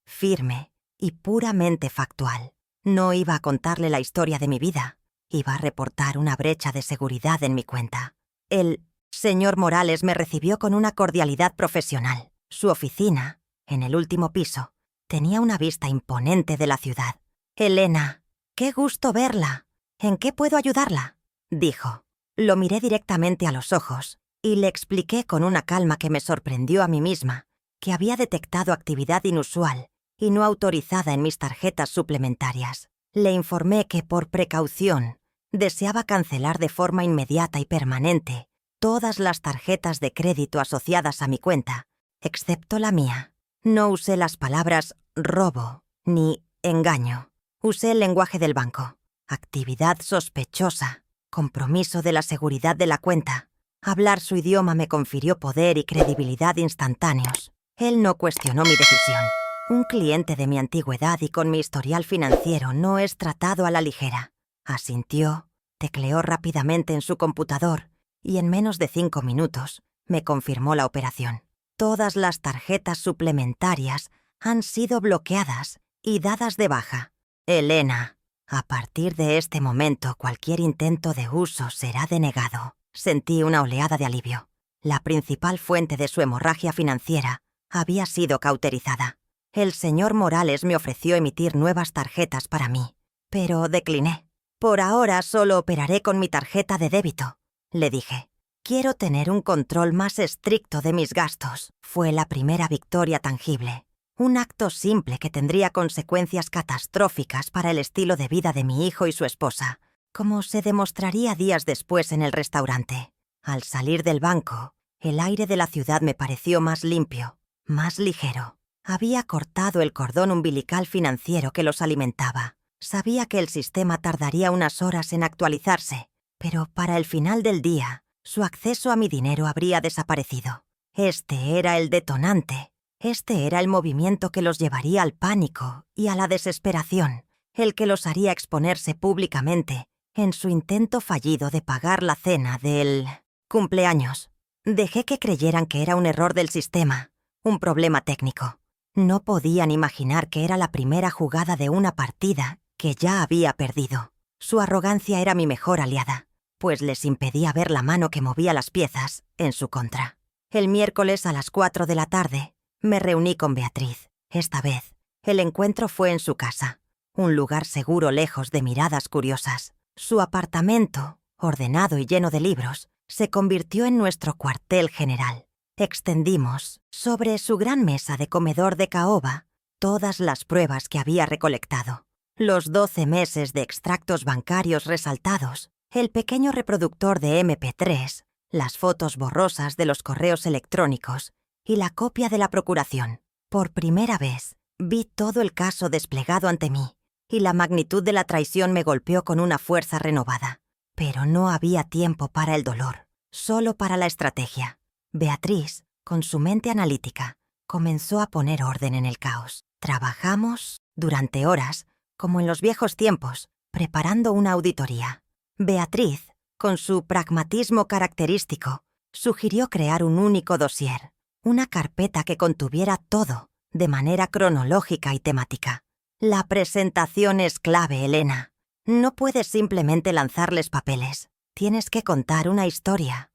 firme y puramente factual. No iba a contarle la historia de mi vida, iba a reportar una brecha de seguridad en mi cuenta. El señor Morales me recibió con una cordialidad profesional. Su oficina, en el último piso, tenía una vista imponente de la ciudad. «Elena, qué gusto verla. ¿En qué puedo ayudarla?», dijo. Lo miré directamente a los ojos y le expliqué con una calma que me sorprendió a mí misma que había detectado actividad inusual y no autorizada en mis tarjetas suplementarias. Le informé que, por precaución, deseaba cancelar de forma inmediata y permanente todas las tarjetas de crédito asociadas a mi cuenta excepto la mía. No usé las palabras robo ni engaño. Usé el lenguaje del banco. Actividad sospechosa. Compromiso de la seguridad de la cuenta. Hablar su idioma me confirió poder y credibilidad instantáneos. Él no cuestionó mi decisión. Un cliente de mi antigüedad y con mi historial financiero no es tratado a la ligera. Asintió, tecleó rápidamente en su computador y en menos de 5 minutos me confirmó la operación. Todas las tarjetas suplementarias han sido bloqueadas y dadas de baja. Elena, a partir de este momento cualquier intento de uso será denegado. Sentí una oleada de alivio. La principal fuente de su hemorragia financiera había sido cauterizada. El señor Morales me ofreció emitir nuevas tarjetas para mí, pero decliné. Por ahora solo operaré con mi tarjeta de débito, le dije. Quiero tener un control más estricto de mis gastos. Fue la primera victoria tangible. Un acto simple que tendría consecuencias catastróficas para el estilo de vida de mi hijo y su esposa, como se demostraría días después en el restaurante. Al salir del banco, el aire de la ciudad me pareció más limpio, más ligero. Había cortado el cordón umbilical financiero que los alimentaba. Sabía que el sistema tardaría unas horas en actualizarse, pero para el final del día, su acceso a mi dinero habría desaparecido. Este era el detonante. Este era el movimiento que los llevaría al pánico y a la desesperación, el que los haría exponerse públicamente en su intento fallido de pagar la cena del cumpleaños. Dejé que creyeran que era un error del sistema, un problema técnico. No podían imaginar que era la primera jugada de una partida que ya había perdido. Su arrogancia era mi mejor aliada, pues les impedía ver la mano que movía las piezas en su contra. El miércoles a las 4 de la tarde me reuní con Beatriz. Esta vez, el encuentro fue en su casa, un lugar seguro lejos de miradas curiosas. Su apartamento, ordenado y lleno de libros, se convirtió en nuestro cuartel general. Extendimos, sobre su gran mesa de comedor de caoba, todas las pruebas que había recolectado. Los 12 meses de extractos bancarios resaltados, el pequeño reproductor de MP3, las fotos borrosas de los correos electrónicos y la copia de la procuración. Por primera vez, vi todo el caso desplegado ante mí, y la magnitud de la traición me golpeó con una fuerza renovada. Pero no había tiempo para el dolor, solo para la estrategia. Beatriz, con su mente analítica, comenzó a poner orden en el caos. Trabajamos durante horas, como en los viejos tiempos, preparando una auditoría. Beatriz, con su pragmatismo característico, sugirió crear un único dossier, una carpeta que contuviera todo, de manera cronológica y temática. La presentación es clave, Elena. No puedes simplemente lanzarles papeles. Tienes que contar una historia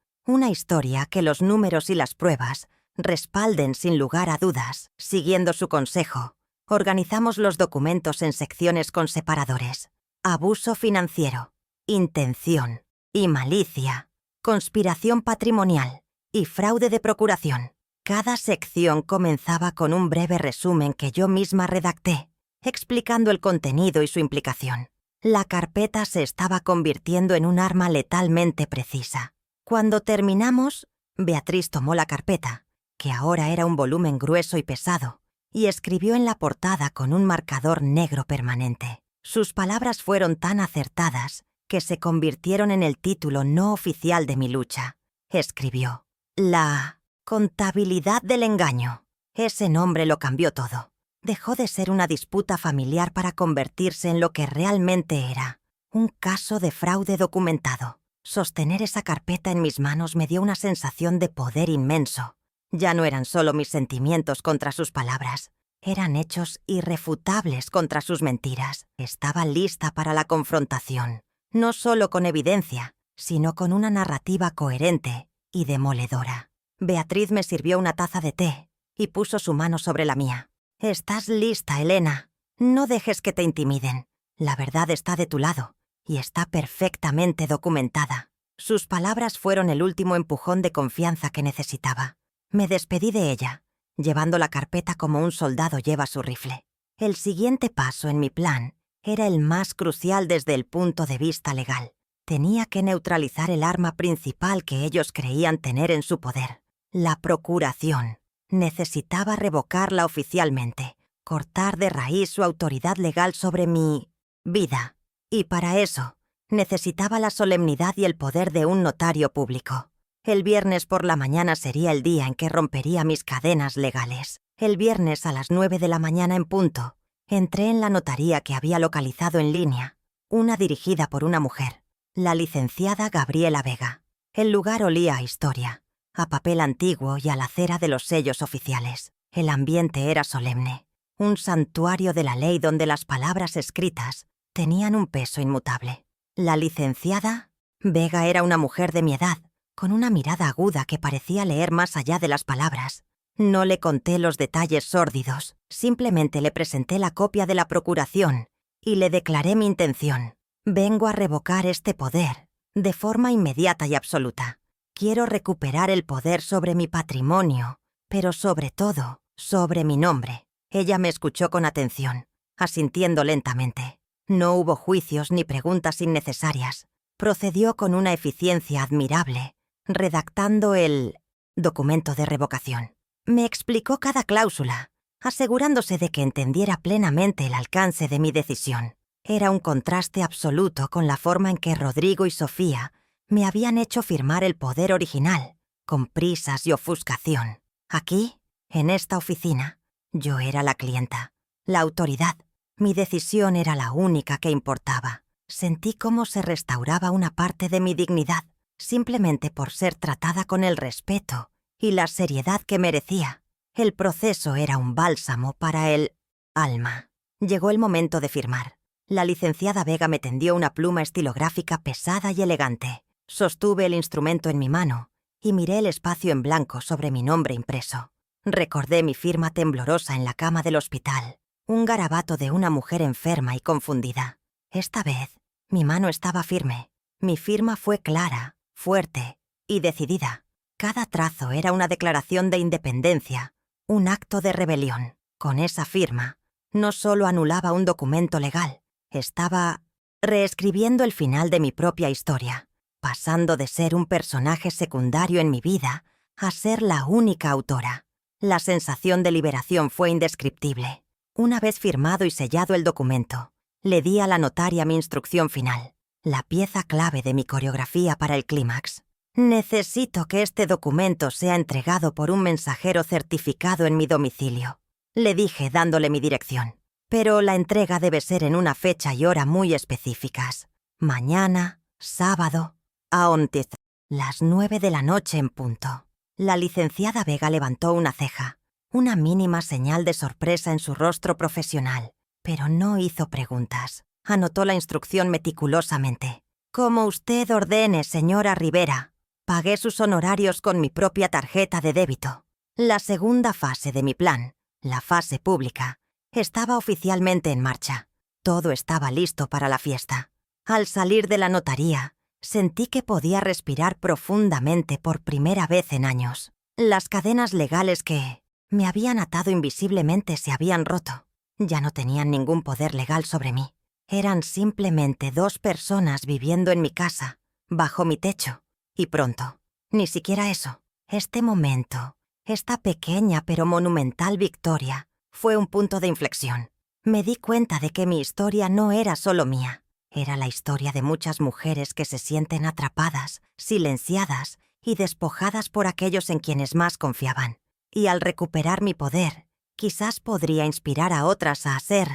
que los números y las pruebas respalden sin lugar a dudas. Siguiendo su consejo, organizamos los documentos en secciones con separadores: abuso financiero, intención y malicia, conspiración patrimonial y fraude de procuración. Cada sección comenzaba con un breve resumen que yo misma redacté, explicando el contenido y su implicación. La carpeta se estaba convirtiendo en un arma letalmente precisa. Cuando terminamos, Beatriz tomó la carpeta, que ahora era un volumen grueso y pesado, y escribió en la portada con un marcador negro permanente. Sus palabras fueron tan acertadas que se convirtieron en el título no oficial de mi lucha. Escribió: La contabilidad del engaño. Ese nombre lo cambió todo. Dejó de ser una disputa familiar para convertirse en lo que realmente era: un caso de fraude documentado. Sostener esa carpeta en mis manos me dio una sensación de poder inmenso. Ya no eran solo mis sentimientos contra sus palabras, eran hechos irrefutables contra sus mentiras. Estaba lista para la confrontación, no solo con evidencia, sino con una narrativa coherente y demoledora. Beatriz me sirvió una taza de té y puso su mano sobre la mía. «Estás lista, Elena. No dejes que te intimiden. La verdad está de tu lado y está perfectamente documentada». Sus palabras fueron el último empujón de confianza que necesitaba. Me despedí de ella, llevando la carpeta como un soldado lleva su rifle. El siguiente paso en mi plan era el más crucial desde el punto de vista legal. Tenía que neutralizar el arma principal que ellos creían tener en su poder: la procuración. Necesitaba revocarla oficialmente, cortar de raíz su autoridad legal sobre mi vida. Y para eso, necesitaba la solemnidad y el poder de un notario público. El viernes por la mañana sería el día en que rompería mis cadenas legales. El viernes a las 9 de la mañana en punto, entré en la notaría que había localizado en línea, una dirigida por una mujer, la licenciada Gabriela Vega. El lugar olía a historia, a papel antiguo y a la cera de los sellos oficiales. El ambiente era solemne, un santuario de la ley donde las palabras escritas tenían un peso inmutable. La licenciada Vega era una mujer de mi edad, con una mirada aguda que parecía leer más allá de las palabras. No le conté los detalles sórdidos, simplemente le presenté la copia de la procuración y le declaré mi intención. Vengo a revocar este poder, de forma inmediata y absoluta. Quiero recuperar el poder sobre mi patrimonio, pero sobre todo, sobre mi nombre. Ella me escuchó con atención, asintiendo lentamente. No hubo juicios ni preguntas innecesarias. Procedió con una eficiencia admirable, redactando el documento de revocación. Me explicó cada cláusula, asegurándose de que entendiera plenamente el alcance de mi decisión. Era un contraste absoluto con la forma en que Rodrigo y Sofía me habían hecho firmar el poder original, con prisas y ofuscación. Aquí, en esta oficina, yo era la clienta, la autoridad. Mi decisión era la única que importaba. Sentí cómo se restauraba una parte de mi dignidad, simplemente por ser tratada con el respeto y la seriedad que merecía. El proceso era un bálsamo para el alma. Llegó el momento de firmar. La licenciada Vega me tendió una pluma estilográfica pesada y elegante. Sostuve el instrumento en mi mano y miré el espacio en blanco sobre mi nombre impreso. Recordé mi firma temblorosa en la cama del hospital, un garabato de una mujer enferma y confundida. Esta vez, mi mano estaba firme. Mi firma fue clara, fuerte y decidida. Cada trazo era una declaración de independencia, un acto de rebelión. Con esa firma, no solo anulaba un documento legal, estaba reescribiendo el final de mi propia historia, pasando de ser un personaje secundario en mi vida a ser la única autora. La sensación de liberación fue indescriptible. Una vez firmado y sellado el documento, le di a la notaria mi instrucción final, la pieza clave de mi coreografía para el clímax. Necesito que este documento sea entregado por un mensajero certificado en mi domicilio, le dije dándole mi dirección. Pero la entrega debe ser en una fecha y hora muy específicas. Mañana, sábado, aontiz, las 9 de la noche en punto. La licenciada Vega levantó una ceja, una mínima señal de sorpresa en su rostro profesional, pero no hizo preguntas. Anotó la instrucción meticulosamente. Como usted ordene, señora Rivera. Pagué sus honorarios con mi propia tarjeta de débito. La segunda fase de mi plan, la fase pública, estaba oficialmente en marcha. Todo estaba listo para la fiesta. Al salir de la notaría, sentí que podía respirar profundamente por primera vez en años. Las cadenas legales que me habían atado invisiblemente se habían roto. Ya no tenían ningún poder legal sobre mí. Eran simplemente dos personas viviendo en mi casa, bajo mi techo. Y pronto, ni siquiera eso. Este momento, esta pequeña pero monumental victoria, fue un punto de inflexión. Me di cuenta de que mi historia no era solo mía. Era la historia de muchas mujeres que se sienten atrapadas, silenciadas y despojadas por aquellos en quienes más confiaban. Y al recuperar mi poder, quizás podría inspirar a otras a hacer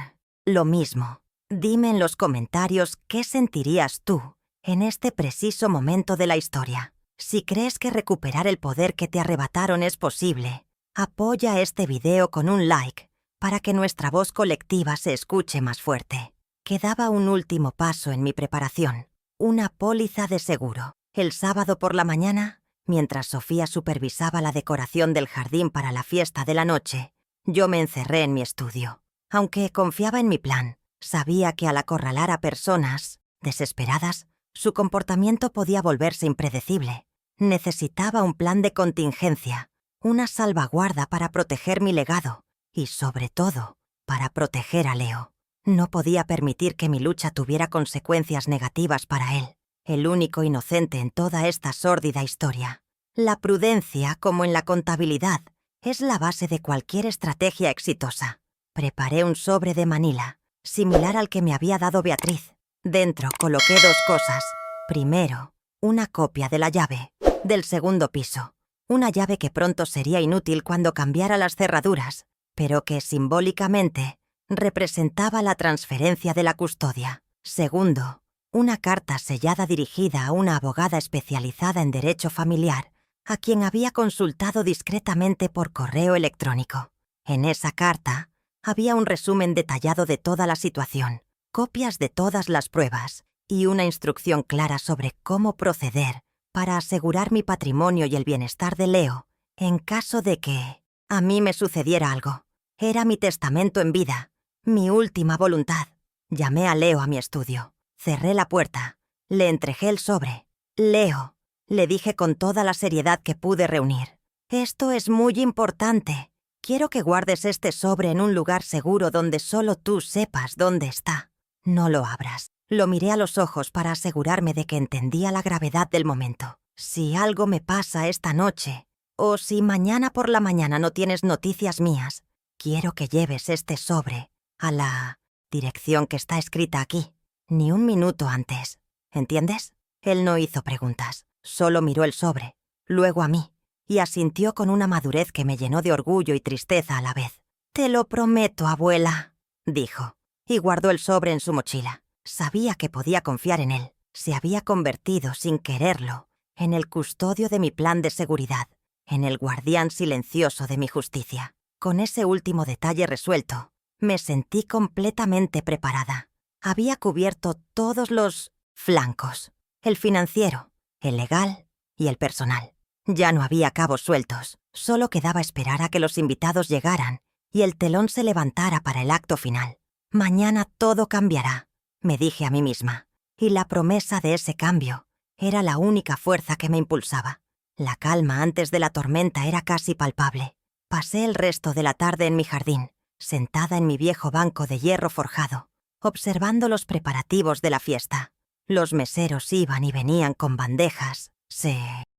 lo mismo. Dime en los comentarios qué sentirías tú en este preciso momento de la historia. Si crees que recuperar el poder que te arrebataron es posible, apoya este video con un like para que nuestra voz colectiva se escuche más fuerte. Quedaba un último paso en mi preparación, una póliza de seguro. El sábado por la mañana, mientras Sofía supervisaba la decoración del jardín para la fiesta de la noche, yo me encerré en mi estudio. Aunque confiaba en mi plan, sabía que al acorralar a personas desesperadas, su comportamiento podía volverse impredecible. Necesitaba un plan de contingencia, una salvaguarda para proteger mi legado y, sobre todo, para proteger a Leo. No podía permitir que mi lucha tuviera consecuencias negativas para él, el único inocente en toda esta sórdida historia. La prudencia, como en la contabilidad, Es la base de cualquier estrategia exitosa. Preparé un sobre de Manila, similar al que me había dado Beatriz. Dentro coloqué 2 cosas. Primero, una copia de la llave del segundo piso. Una llave que pronto sería inútil cuando cambiara las cerraduras, pero que simbólicamente representaba la transferencia de la custodia. Segundo, una carta sellada dirigida a una abogada especializada en derecho familiar, a quien había consultado discretamente por correo electrónico. En esa carta había un resumen detallado de toda la situación, copias de todas las pruebas y una instrucción clara sobre cómo proceder para asegurar mi patrimonio y el bienestar de Leo en caso de que a mí me sucediera algo. Era mi testamento en vida, mi última voluntad. Llamé a Leo a mi estudio, cerré la puerta, le entregué el sobre. Leo, le dije con toda la seriedad que pude reunir, esto es muy importante. Quiero que guardes este sobre en un lugar seguro donde solo tú sepas dónde está. No lo abras. Lo miré a los ojos para asegurarme de que entendía la gravedad del momento. Si algo me pasa esta noche, o si mañana por la mañana no tienes noticias mías, quiero que lleves este sobre a la dirección que está escrita aquí. Ni un minuto antes. ¿Entiendes? Él no hizo preguntas. Solo miró el sobre, luego a mí, y asintió con una madurez que me llenó de orgullo y tristeza a la vez. «Te lo prometo, abuela», dijo, y guardó el sobre en su mochila. Sabía que podía confiar en él. Se había convertido, sin quererlo, en el custodio de mi plan de seguridad, en el guardián silencioso de mi justicia. Con ese último detalle resuelto, me sentí completamente preparada. Había cubierto todos los flancos, el financiero, el legal y el personal. Ya no había cabos sueltos, solo quedaba esperar a que los invitados llegaran y el telón se levantara para el acto final. Mañana todo cambiará, me dije a mí misma, y la promesa de ese cambio era la única fuerza que me impulsaba. La calma antes de la tormenta era casi palpable. Pasé el resto de la tarde en mi jardín, sentada en mi viejo banco de hierro forjado, observando los preparativos de la fiesta. Los meseros iban y venían con bandejas, se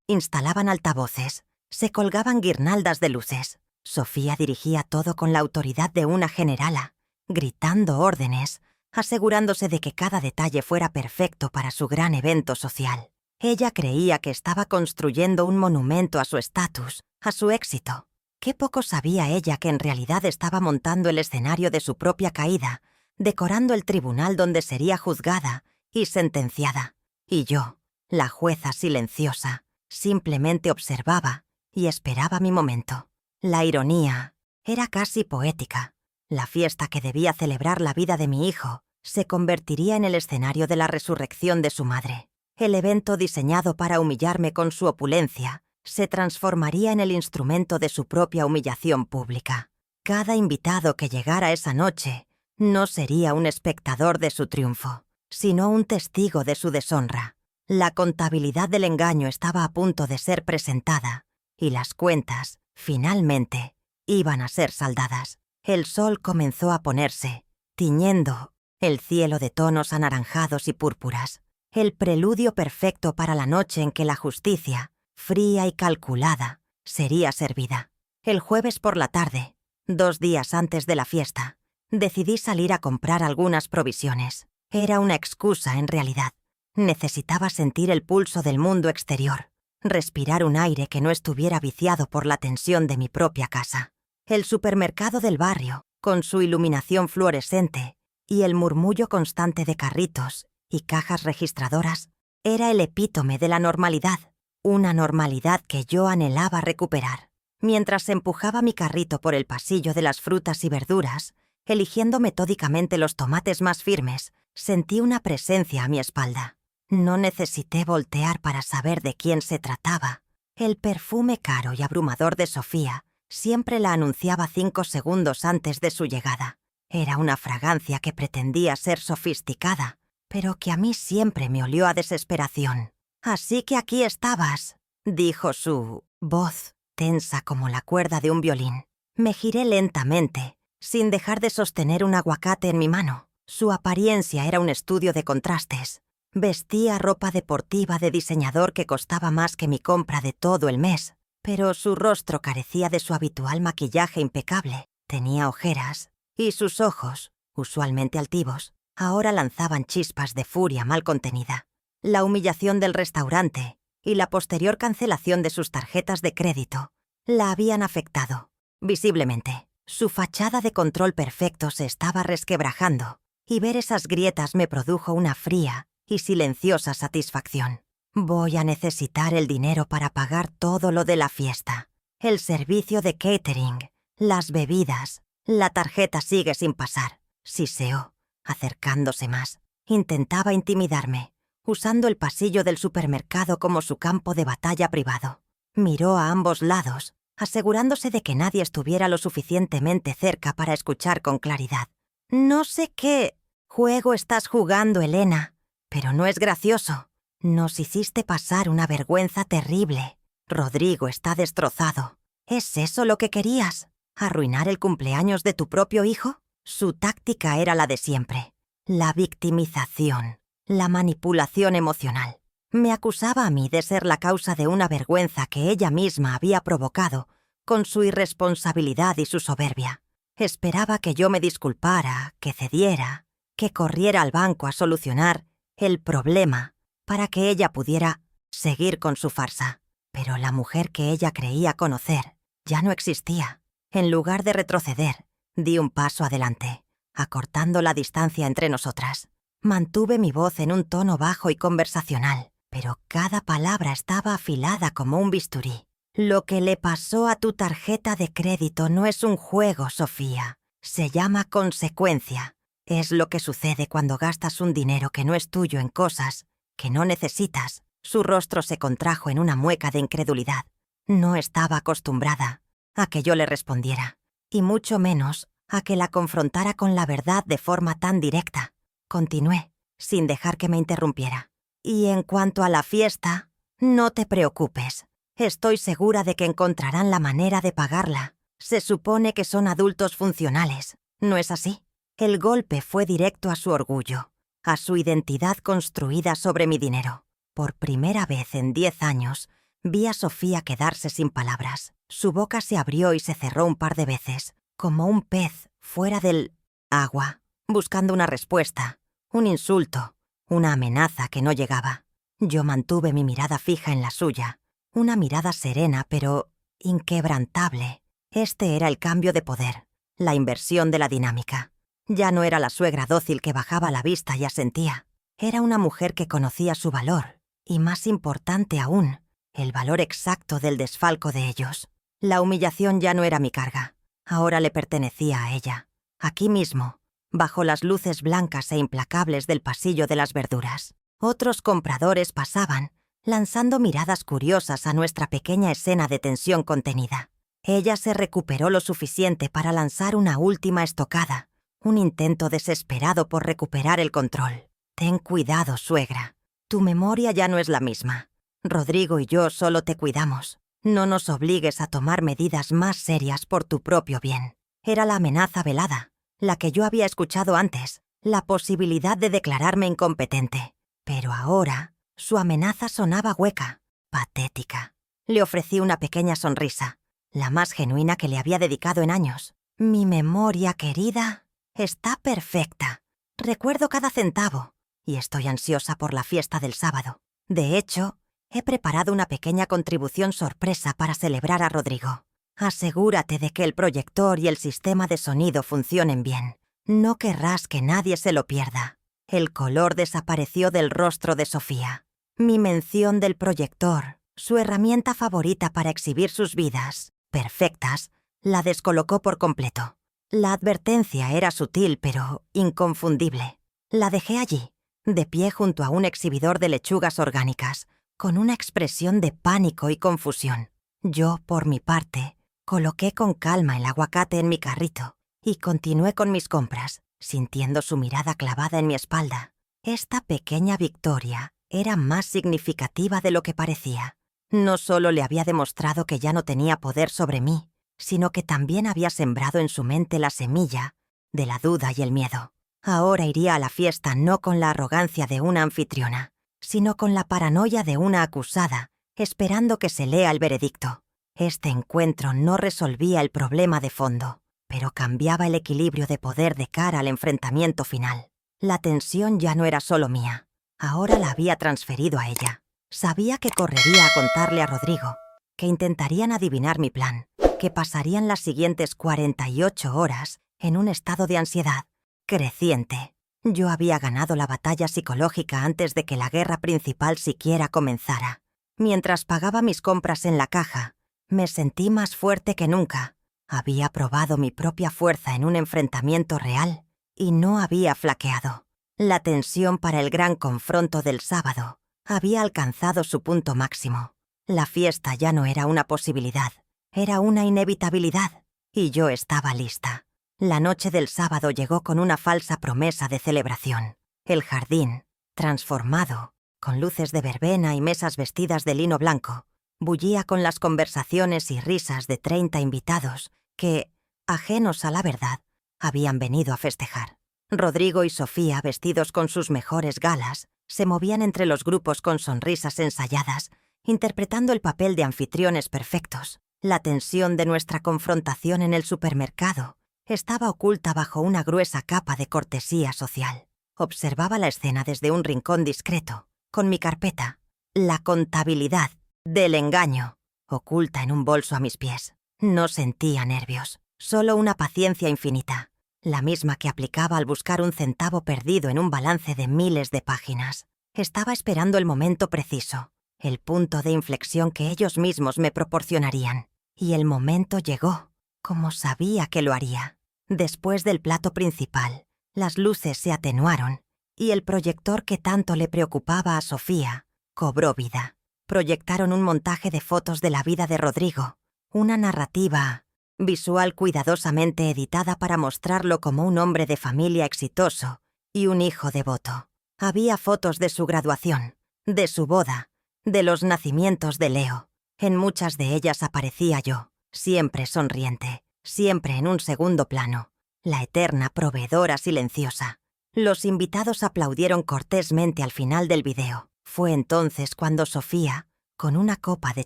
instalaban altavoces, se colgaban guirnaldas de luces. Sofía dirigía todo con la autoridad de una generala, gritando órdenes, asegurándose de que cada detalle fuera perfecto para su gran evento social. Ella creía que estaba construyendo un monumento a su estatus, a su éxito. Qué poco sabía ella que en realidad estaba montando el escenario de su propia caída, decorando el tribunal donde sería juzgada y sentenciada. Y yo, la jueza silenciosa, simplemente observaba y esperaba mi momento. La ironía era casi poética. La fiesta que debía celebrar la vida de mi hijo se convertiría en el escenario de la resurrección de su madre. El evento diseñado para humillarme con su opulencia se transformaría en el instrumento de su propia humillación pública. Cada invitado que llegara esa noche no sería un espectador de su triunfo, sino un testigo de su deshonra. La contabilidad del engaño estaba a punto de ser presentada y las cuentas, finalmente, iban a ser saldadas. El sol comenzó a ponerse, tiñendo el cielo de tonos anaranjados y púrpuras, el preludio perfecto para la noche en que la justicia, fría y calculada, sería servida. El jueves por la tarde, 2 días antes de la fiesta, decidí salir a comprar algunas provisiones. Era una excusa en realidad. Necesitaba sentir el pulso del mundo exterior, respirar un aire que no estuviera viciado por la tensión de mi propia casa. El supermercado del barrio, con su iluminación fluorescente y el murmullo constante de carritos y cajas registradoras, era el epítome de la normalidad, una normalidad que yo anhelaba recuperar. Mientras empujaba mi carrito por el pasillo de las frutas y verduras, eligiendo metódicamente los tomates más firmes, sentí una presencia a mi espalda. No necesité voltear para saber de quién se trataba. El perfume caro y abrumador de Sofía siempre la anunciaba 5 segundos antes de su llegada. Era una fragancia que pretendía ser sofisticada, pero que a mí siempre me olió a desesperación. «Así que aquí estabas», dijo su voz, tensa como la cuerda de un violín. Me giré lentamente, sin dejar de sostener un aguacate en mi mano. Su apariencia era un estudio de contrastes. Vestía ropa deportiva de diseñador que costaba más que mi compra de todo el mes. pero su rostro carecía de su habitual maquillaje impecable, tenía ojeras, y sus ojos, usualmente altivos, ahora lanzaban chispas de furia mal contenida. La humillación del restaurante y la posterior cancelación de sus tarjetas de crédito la habían afectado, visiblemente. Su fachada de control perfecto se estaba resquebrajando, y ver esas grietas me produjo una fría y silenciosa satisfacción. Voy a necesitar el dinero para pagar todo lo de la fiesta. El servicio de catering, las bebidas, la tarjeta sigue sin pasar. Siseó, acercándose más. Intentaba intimidarme, usando el pasillo del supermercado como su campo de batalla privado. Miró a ambos lados, asegurándose de que nadie estuviera lo suficientemente cerca para escuchar con claridad. No sé qué juego estás jugando, Elena, pero no es gracioso. Nos hiciste pasar una vergüenza terrible. Rodrigo está destrozado. ¿Es eso lo que querías? ¿Arruinar el cumpleaños de tu propio hijo? Su táctica era la de siempre. La victimización, la manipulación emocional. Me acusaba a mí de ser la causa de una vergüenza que ella misma había provocado con su irresponsabilidad y su soberbia. Esperaba que yo me disculpara, que cediera, que corriera al banco a solucionar el problema para que ella pudiera seguir con su farsa. Pero la mujer que ella creía conocer ya no existía. En lugar de retroceder, di un paso adelante, acortando la distancia entre nosotras. Mantuve mi voz en un tono bajo y conversacional, pero cada palabra estaba afilada como un bisturí. Lo que le pasó a tu tarjeta de crédito no es un juego, Sofía. Se llama consecuencia. Es lo que sucede cuando gastas un dinero que no es tuyo en cosas que no necesitas. Su rostro se contrajo en una mueca de incredulidad. No estaba acostumbrada a que yo le respondiera, y mucho menos a que la confrontara con la verdad de forma tan directa. Continué, sin dejar que me interrumpiera. Y en cuanto a la fiesta, no te preocupes. Estoy segura de que encontrarán la manera de pagarla. Se supone que son adultos funcionales, ¿no es así? El golpe fue directo a su orgullo, a su identidad construida sobre mi dinero. Por primera vez en 10 años, vi a Sofía quedarse sin palabras. Su boca se abrió y se cerró un par de veces, como un pez fuera del agua, buscando una respuesta, un insulto, una amenaza que no llegaba. Yo mantuve mi mirada fija en la suya, una mirada serena pero inquebrantable. Este era el cambio de poder, la inversión de la dinámica. Ya no era la suegra dócil que bajaba la vista y asentía. Era una mujer que conocía su valor, y más importante aún, el valor exacto del desfalco de ellos. La humillación ya no era mi carga, ahora le pertenecía a ella. Aquí mismo, bajo las luces blancas e implacables del pasillo de las verduras, otros compradores pasaban, lanzando miradas curiosas a nuestra pequeña escena de tensión contenida. Ella se recuperó lo suficiente para lanzar una última estocada, un intento desesperado por recuperar el control. Ten cuidado, suegra. Tu memoria ya no es la misma. Rodrigo y yo solo te cuidamos. No nos obligues a tomar medidas más serias por tu propio bien. Era la amenaza velada, la que yo había escuchado antes, la posibilidad de declararme incompetente. Pero ahora, su amenaza sonaba hueca, patética. Le ofrecí una pequeña sonrisa, la más genuina que le había dedicado en años. Mi memoria, querida, está perfecta. Recuerdo cada centavo, y estoy ansiosa por la fiesta del sábado. De hecho, he preparado una pequeña contribución sorpresa para celebrar a Rodrigo. Asegúrate de que el proyector y el sistema de sonido funcionen bien. No querrás que nadie se lo pierda. El color desapareció del rostro de Sofía. Mi mención del proyector, su herramienta favorita para exhibir sus vidas, perfectas, la descolocó por completo. La advertencia era sutil pero inconfundible. La dejé allí, de pie junto a un exhibidor de lechugas orgánicas, con una expresión de pánico y confusión. Yo, por mi parte, coloqué con calma el aguacate en mi carrito y continué con mis compras, sintiendo su mirada clavada en mi espalda. Esta pequeña victoria era más significativa de lo que parecía. No solo le había demostrado que ya no tenía poder sobre mí, sino que también había sembrado en su mente la semilla de la duda y el miedo. Ahora iría a la fiesta no con la arrogancia de una anfitriona, sino con la paranoia de una acusada, esperando que se lea el veredicto. Este encuentro no resolvía el problema de fondo, pero cambiaba el equilibrio de poder de cara al enfrentamiento final. La tensión ya no era solo mía. Ahora la había transferido a ella. Sabía que correría a contarle a Rodrigo, que intentarían adivinar mi plan, que pasarían las siguientes 48 horas en un estado de ansiedad creciente. Yo había ganado la batalla psicológica antes de que la guerra principal siquiera comenzara. Mientras pagaba mis compras en la caja, me sentí más fuerte que nunca. Había probado mi propia fuerza en un enfrentamiento real y no había flaqueado. La tensión para el gran confronto del sábado había alcanzado su punto máximo. La fiesta ya no era una posibilidad, era una inevitabilidad, y yo estaba lista. La noche del sábado llegó con una falsa promesa de celebración. El jardín, transformado, con luces de verbena y mesas vestidas de lino blanco, bullía con las conversaciones y risas de 30 invitados que, ajenos a la verdad, habían venido a festejar. Rodrigo y Sofía, vestidos con sus mejores galas, se movían entre los grupos con sonrisas ensayadas, interpretando el papel de anfitriones perfectos. La tensión de nuestra confrontación en el supermercado estaba oculta bajo una gruesa capa de cortesía social. Observaba la escena desde un rincón discreto, con mi carpeta, la contabilidad del engaño, oculta en un bolso a mis pies. No sentía nervios, solo una paciencia infinita, la misma que aplicaba al buscar un centavo perdido en un balance de miles de páginas. Estaba esperando el momento preciso, el punto de inflexión que ellos mismos me proporcionarían. Y el momento llegó, como sabía que lo haría. Después del plato principal, las luces se atenuaron y el proyector que tanto le preocupaba a Sofía cobró vida. Proyectaron un montaje de fotos de la vida de Rodrigo, una narrativa visual cuidadosamente editada para mostrarlo como un hombre de familia exitoso y un hijo devoto. Había fotos de su graduación, de su boda, de los nacimientos de Leo. En muchas de ellas aparecía yo, siempre sonriente, siempre en un segundo plano, la eterna proveedora silenciosa. Los invitados aplaudieron cortésmente al final del video. Fue entonces cuando Sofía, con una copa de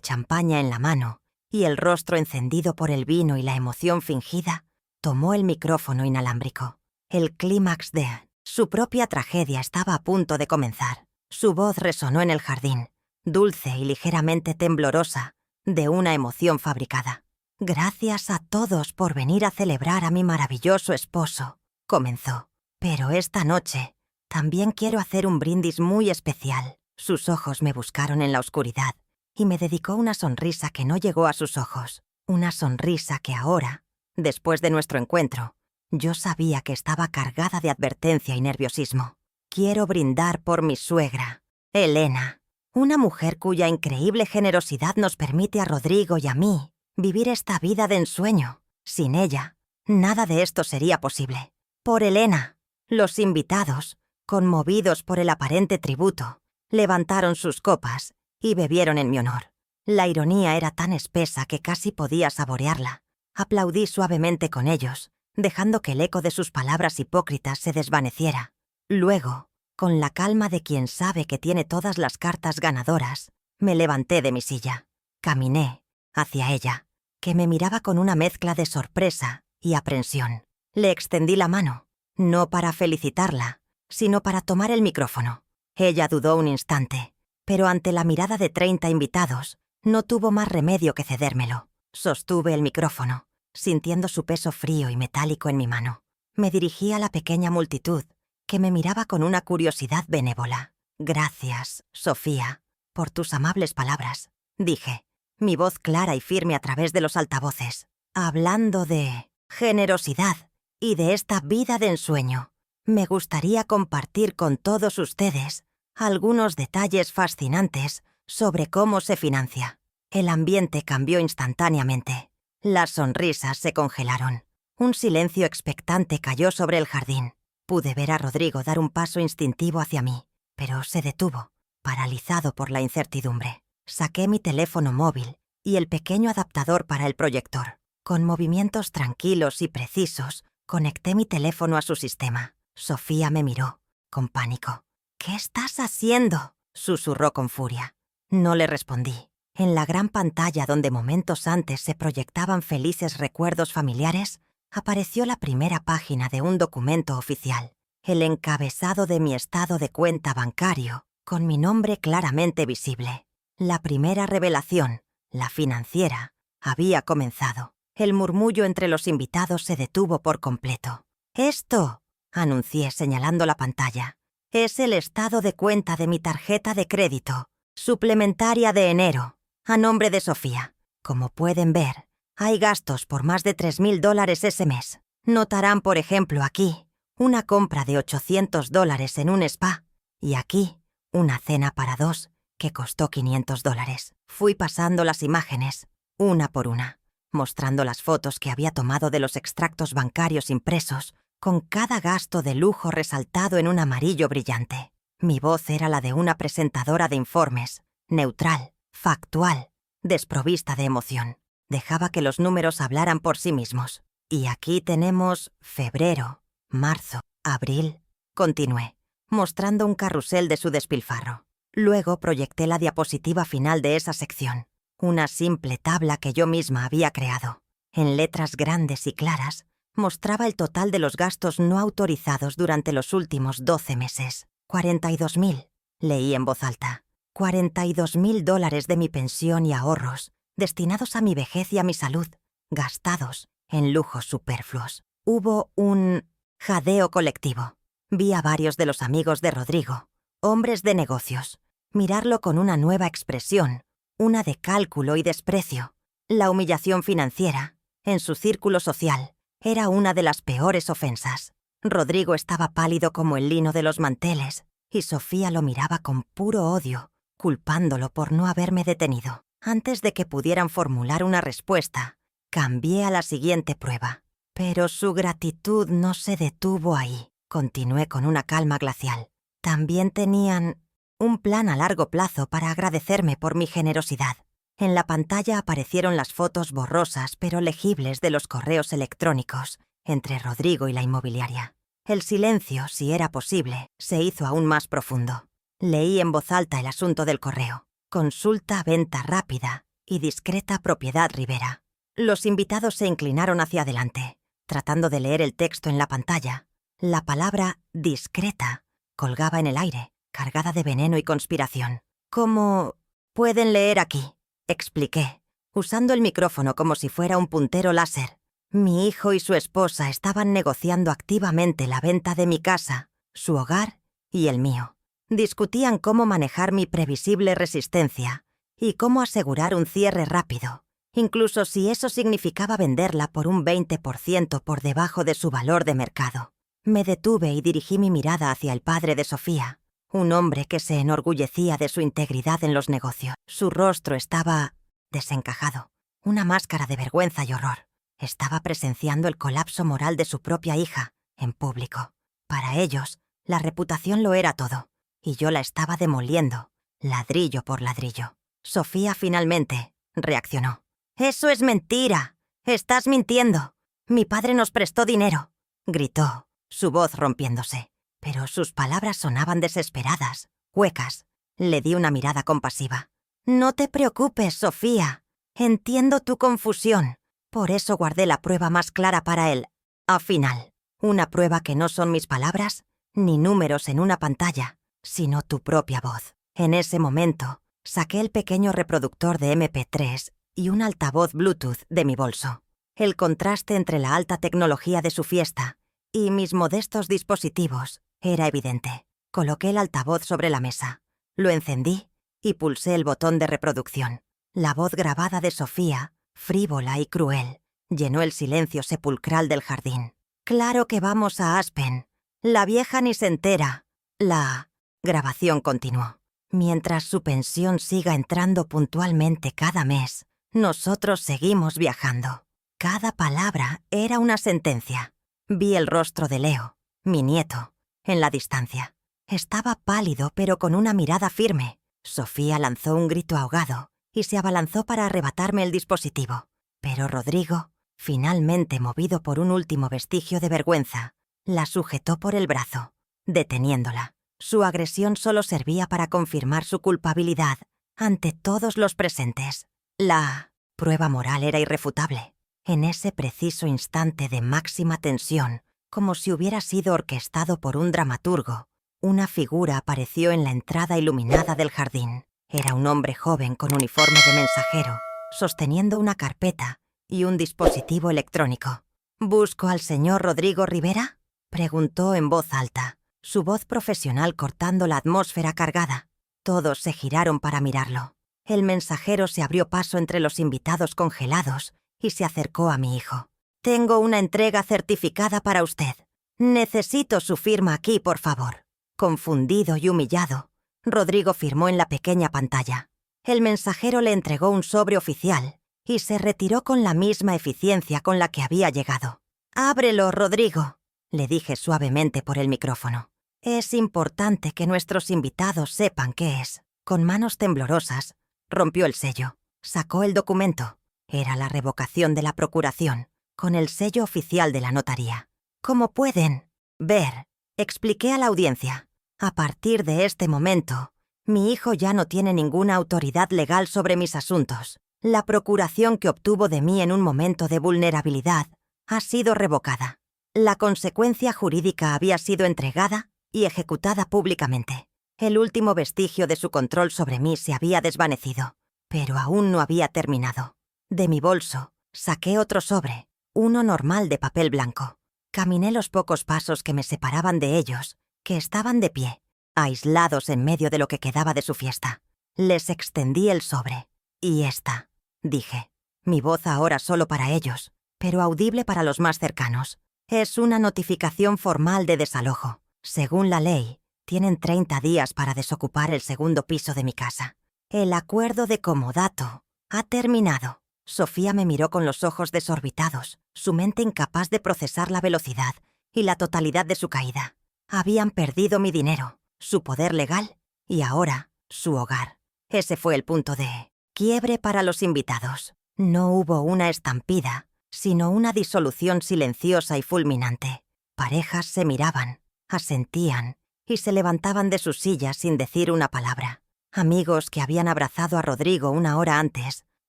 champaña en la mano y el rostro encendido por el vino y la emoción fingida, tomó el micrófono inalámbrico. El clímax de su propia tragedia estaba a punto de comenzar. Su voz resonó en el jardín, dulce y ligeramente temblorosa, de una emoción fabricada. «Gracias a todos por venir a celebrar a mi maravilloso esposo», comenzó. «Pero esta noche también quiero hacer un brindis muy especial». Sus ojos me buscaron en la oscuridad y me dedicó una sonrisa que no llegó a sus ojos. Una sonrisa que ahora, después de nuestro encuentro, yo sabía que estaba cargada de advertencia y nerviosismo. «Quiero brindar por mi suegra, Elena, una mujer cuya increíble generosidad nos permite a Rodrigo y a mí vivir esta vida de ensueño. Sin ella, nada de esto sería posible. Por Elena». Los invitados, conmovidos por el aparente tributo, levantaron sus copas y bebieron en mi honor. La ironía era tan espesa que casi podía saborearla. Aplaudí suavemente con ellos, dejando que el eco de sus palabras hipócritas se desvaneciera. Luego, con la calma de quien sabe que tiene todas las cartas ganadoras, me levanté de mi silla. Caminé hacia ella, que me miraba con una mezcla de sorpresa y aprensión. Le extendí la mano, no para felicitarla, sino para tomar el micrófono. Ella dudó un instante, pero ante la mirada de 30 invitados, no tuvo más remedio que cedérmelo. Sostuve el micrófono, sintiendo su peso frío y metálico en mi mano. Me dirigí a la pequeña multitud, que me miraba con una curiosidad benévola. «Gracias, Sofía, por tus amables palabras», dije, mi voz clara y firme a través de los altavoces. «Hablando de generosidad y de esta vida de ensueño, me gustaría compartir con todos ustedes algunos detalles fascinantes sobre cómo se financia». El ambiente cambió instantáneamente. Las sonrisas se congelaron. Un silencio expectante cayó sobre el jardín. Pude ver a Rodrigo dar un paso instintivo hacia mí, pero se detuvo, paralizado por la incertidumbre. Saqué mi teléfono móvil y el pequeño adaptador para el proyector. Con movimientos tranquilos y precisos, conecté mi teléfono a su sistema. Sofía me miró, con pánico. «¿Qué estás haciendo?», susurró con furia. No le respondí. En la gran pantalla donde momentos antes se proyectaban felices recuerdos familiares, apareció la primera página de un documento oficial, el encabezado de mi estado de cuenta bancario, con mi nombre claramente visible. La primera revelación, la financiera, había comenzado. El murmullo entre los invitados se detuvo por completo. «Esto», anuncié señalando la pantalla, «es el estado de cuenta de mi tarjeta de crédito, suplementaria de enero, a nombre de Sofía. Como pueden ver, hay gastos por más de $3.000 ese mes. Notarán, por ejemplo, aquí, una compra de $800 en un spa, y aquí, una cena para dos que costó $500. Fui pasando las imágenes, una por una, mostrando las fotos que había tomado de los extractos bancarios impresos, con cada gasto de lujo resaltado en un amarillo brillante. Mi voz era la de una presentadora de informes, neutral, factual, desprovista de emoción. Dejaba que los números hablaran por sí mismos. Y aquí tenemos febrero, marzo, abril, continué, mostrando un carrusel de su despilfarro. Luego proyecté la diapositiva final de esa sección, una simple tabla que yo misma había creado. En letras grandes y claras, mostraba el total de los gastos no autorizados durante los últimos 12 meses. 42.000, leí en voz alta. $42.000 de mi pensión y ahorros, destinados a mi vejez y a mi salud, gastados en lujos superfluos. Hubo un jadeo colectivo. Vi a varios de los amigos de Rodrigo, hombres de negocios, mirarlo con una nueva expresión, una de cálculo y desprecio. La humillación financiera, en su círculo social, era una de las peores ofensas. Rodrigo estaba pálido como el lino de los manteles, y Sofía lo miraba con puro odio, culpándolo por no haberme detenido. Antes de que pudieran formular una respuesta, cambié a la siguiente prueba. Pero su gratitud no se detuvo ahí. Continué con una calma glacial. También tenían un plan a largo plazo para agradecerme por mi generosidad. En la pantalla aparecieron las fotos borrosas pero legibles de los correos electrónicos entre Rodrigo y la inmobiliaria. El silencio, si era posible, se hizo aún más profundo. Leí en voz alta el asunto del correo. Consulta venta rápida y discreta propiedad Rivera. Los invitados se inclinaron hacia adelante, tratando de leer el texto en la pantalla. La palabra discreta colgaba en el aire, cargada de veneno y conspiración. «¿Cómo pueden leer aquí?», expliqué, usando el micrófono como si fuera un puntero láser. Mi hijo y su esposa estaban negociando activamente la venta de mi casa, su hogar y el mío. Discutían cómo manejar mi previsible resistencia y cómo asegurar un cierre rápido, incluso si eso significaba venderla por un 20% por debajo de su valor de mercado. Me detuve y dirigí mi mirada hacia el padre de Sofía, un hombre que se enorgullecía de su integridad en los negocios. Su rostro estaba desencajado, una máscara de vergüenza y horror. Estaba presenciando el colapso moral de su propia hija, en público. Para ellos, la reputación lo era todo, y yo la estaba demoliendo, ladrillo por ladrillo. Sofía finalmente reaccionó. «¡Eso es mentira! ¡Estás mintiendo! Mi padre nos prestó dinero», gritó, su voz rompiéndose. Pero sus palabras sonaban desesperadas, huecas. Le di una mirada compasiva. «No te preocupes, Sofía. Entiendo tu confusión. Por eso guardé la prueba más clara para él. A final, una prueba que no son mis palabras, ni números en una pantalla, sino tu propia voz». En ese momento, saqué el pequeño reproductor de MP3 y un altavoz Bluetooth de mi bolso. El contraste entre la alta tecnología de su fiesta y mis modestos dispositivos era evidente. Coloqué el altavoz sobre la mesa, lo encendí y pulsé el botón de reproducción. La voz grabada de Sofía, frívola y cruel, llenó el silencio sepulcral del jardín. «Claro que vamos a Aspen. La vieja ni se entera». La grabación continuó. «Mientras su pensión siga entrando puntualmente cada mes, nosotros seguimos viajando». Cada palabra era una sentencia. Vi el rostro de Leo, mi nieto, en la distancia. Estaba pálido pero con una mirada firme. Sofía lanzó un grito ahogado y se abalanzó para arrebatarme el dispositivo. Pero Rodrigo, finalmente movido por un último vestigio de vergüenza, la sujetó por el brazo, deteniéndola. Su agresión solo servía para confirmar su culpabilidad ante todos los presentes. La prueba moral era irrefutable. En ese preciso instante de máxima tensión, como si hubiera sido orquestado por un dramaturgo, una figura apareció en la entrada iluminada del jardín. Era un hombre joven con uniforme de mensajero, sosteniendo una carpeta y un dispositivo electrónico. «¿Busco al señor Rodrigo Rivera?», preguntó en voz alta, su voz profesional cortando la atmósfera cargada. Todos se giraron para mirarlo. El mensajero se abrió paso entre los invitados congelados y se acercó a mi hijo. «Tengo una entrega certificada para usted. Necesito su firma aquí, por favor». Confundido y humillado, Rodrigo firmó en la pequeña pantalla. El mensajero le entregó un sobre oficial y se retiró con la misma eficiencia con la que había llegado. «Ábrelo, Rodrigo», le dije suavemente por el micrófono. «Es importante que nuestros invitados sepan qué es». Con manos temblorosas, rompió el sello. Sacó el documento. Era la revocación de la procuración, con el sello oficial de la notaría. «Como pueden ver», expliqué a la audiencia, «a partir de este momento, mi hijo ya no tiene ninguna autoridad legal sobre mis asuntos. La procuración que obtuvo de mí en un momento de vulnerabilidad ha sido revocada. La consecuencia jurídica había sido entregada y ejecutada públicamente. El último vestigio de su control sobre mí se había desvanecido, pero aún no había terminado. De mi bolso saqué otro sobre, uno normal de papel blanco. Caminé los pocos pasos que me separaban de ellos, que estaban de pie, aislados en medio de lo que quedaba de su fiesta. Les extendí el sobre. «Y esta», dije, mi voz ahora solo para ellos, pero audible para los más cercanos. «Es una notificación formal de desalojo. Según la ley, tienen 30 días para desocupar el segundo piso de mi casa. El acuerdo de comodato ha terminado». Sofía me miró con los ojos desorbitados, su mente incapaz de procesar la velocidad y la totalidad de su caída. Habían perdido mi dinero, su poder legal y ahora su hogar. Ese fue el punto de quiebre para los invitados. No hubo una estampida, sino una disolución silenciosa y fulminante. Parejas se miraban, asentían y se levantaban de sus sillas sin decir una palabra. Amigos que habían abrazado a Rodrigo una hora antes,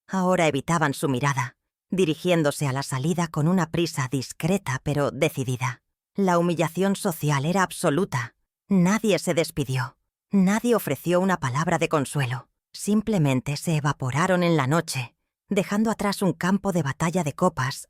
ahora evitaban su mirada, dirigiéndose a la salida con una prisa discreta pero decidida. La humillación social era absoluta. Nadie se despidió. Nadie ofreció una palabra de consuelo. Simplemente se evaporaron en la noche, dejando atrás un campo de batalla de copas,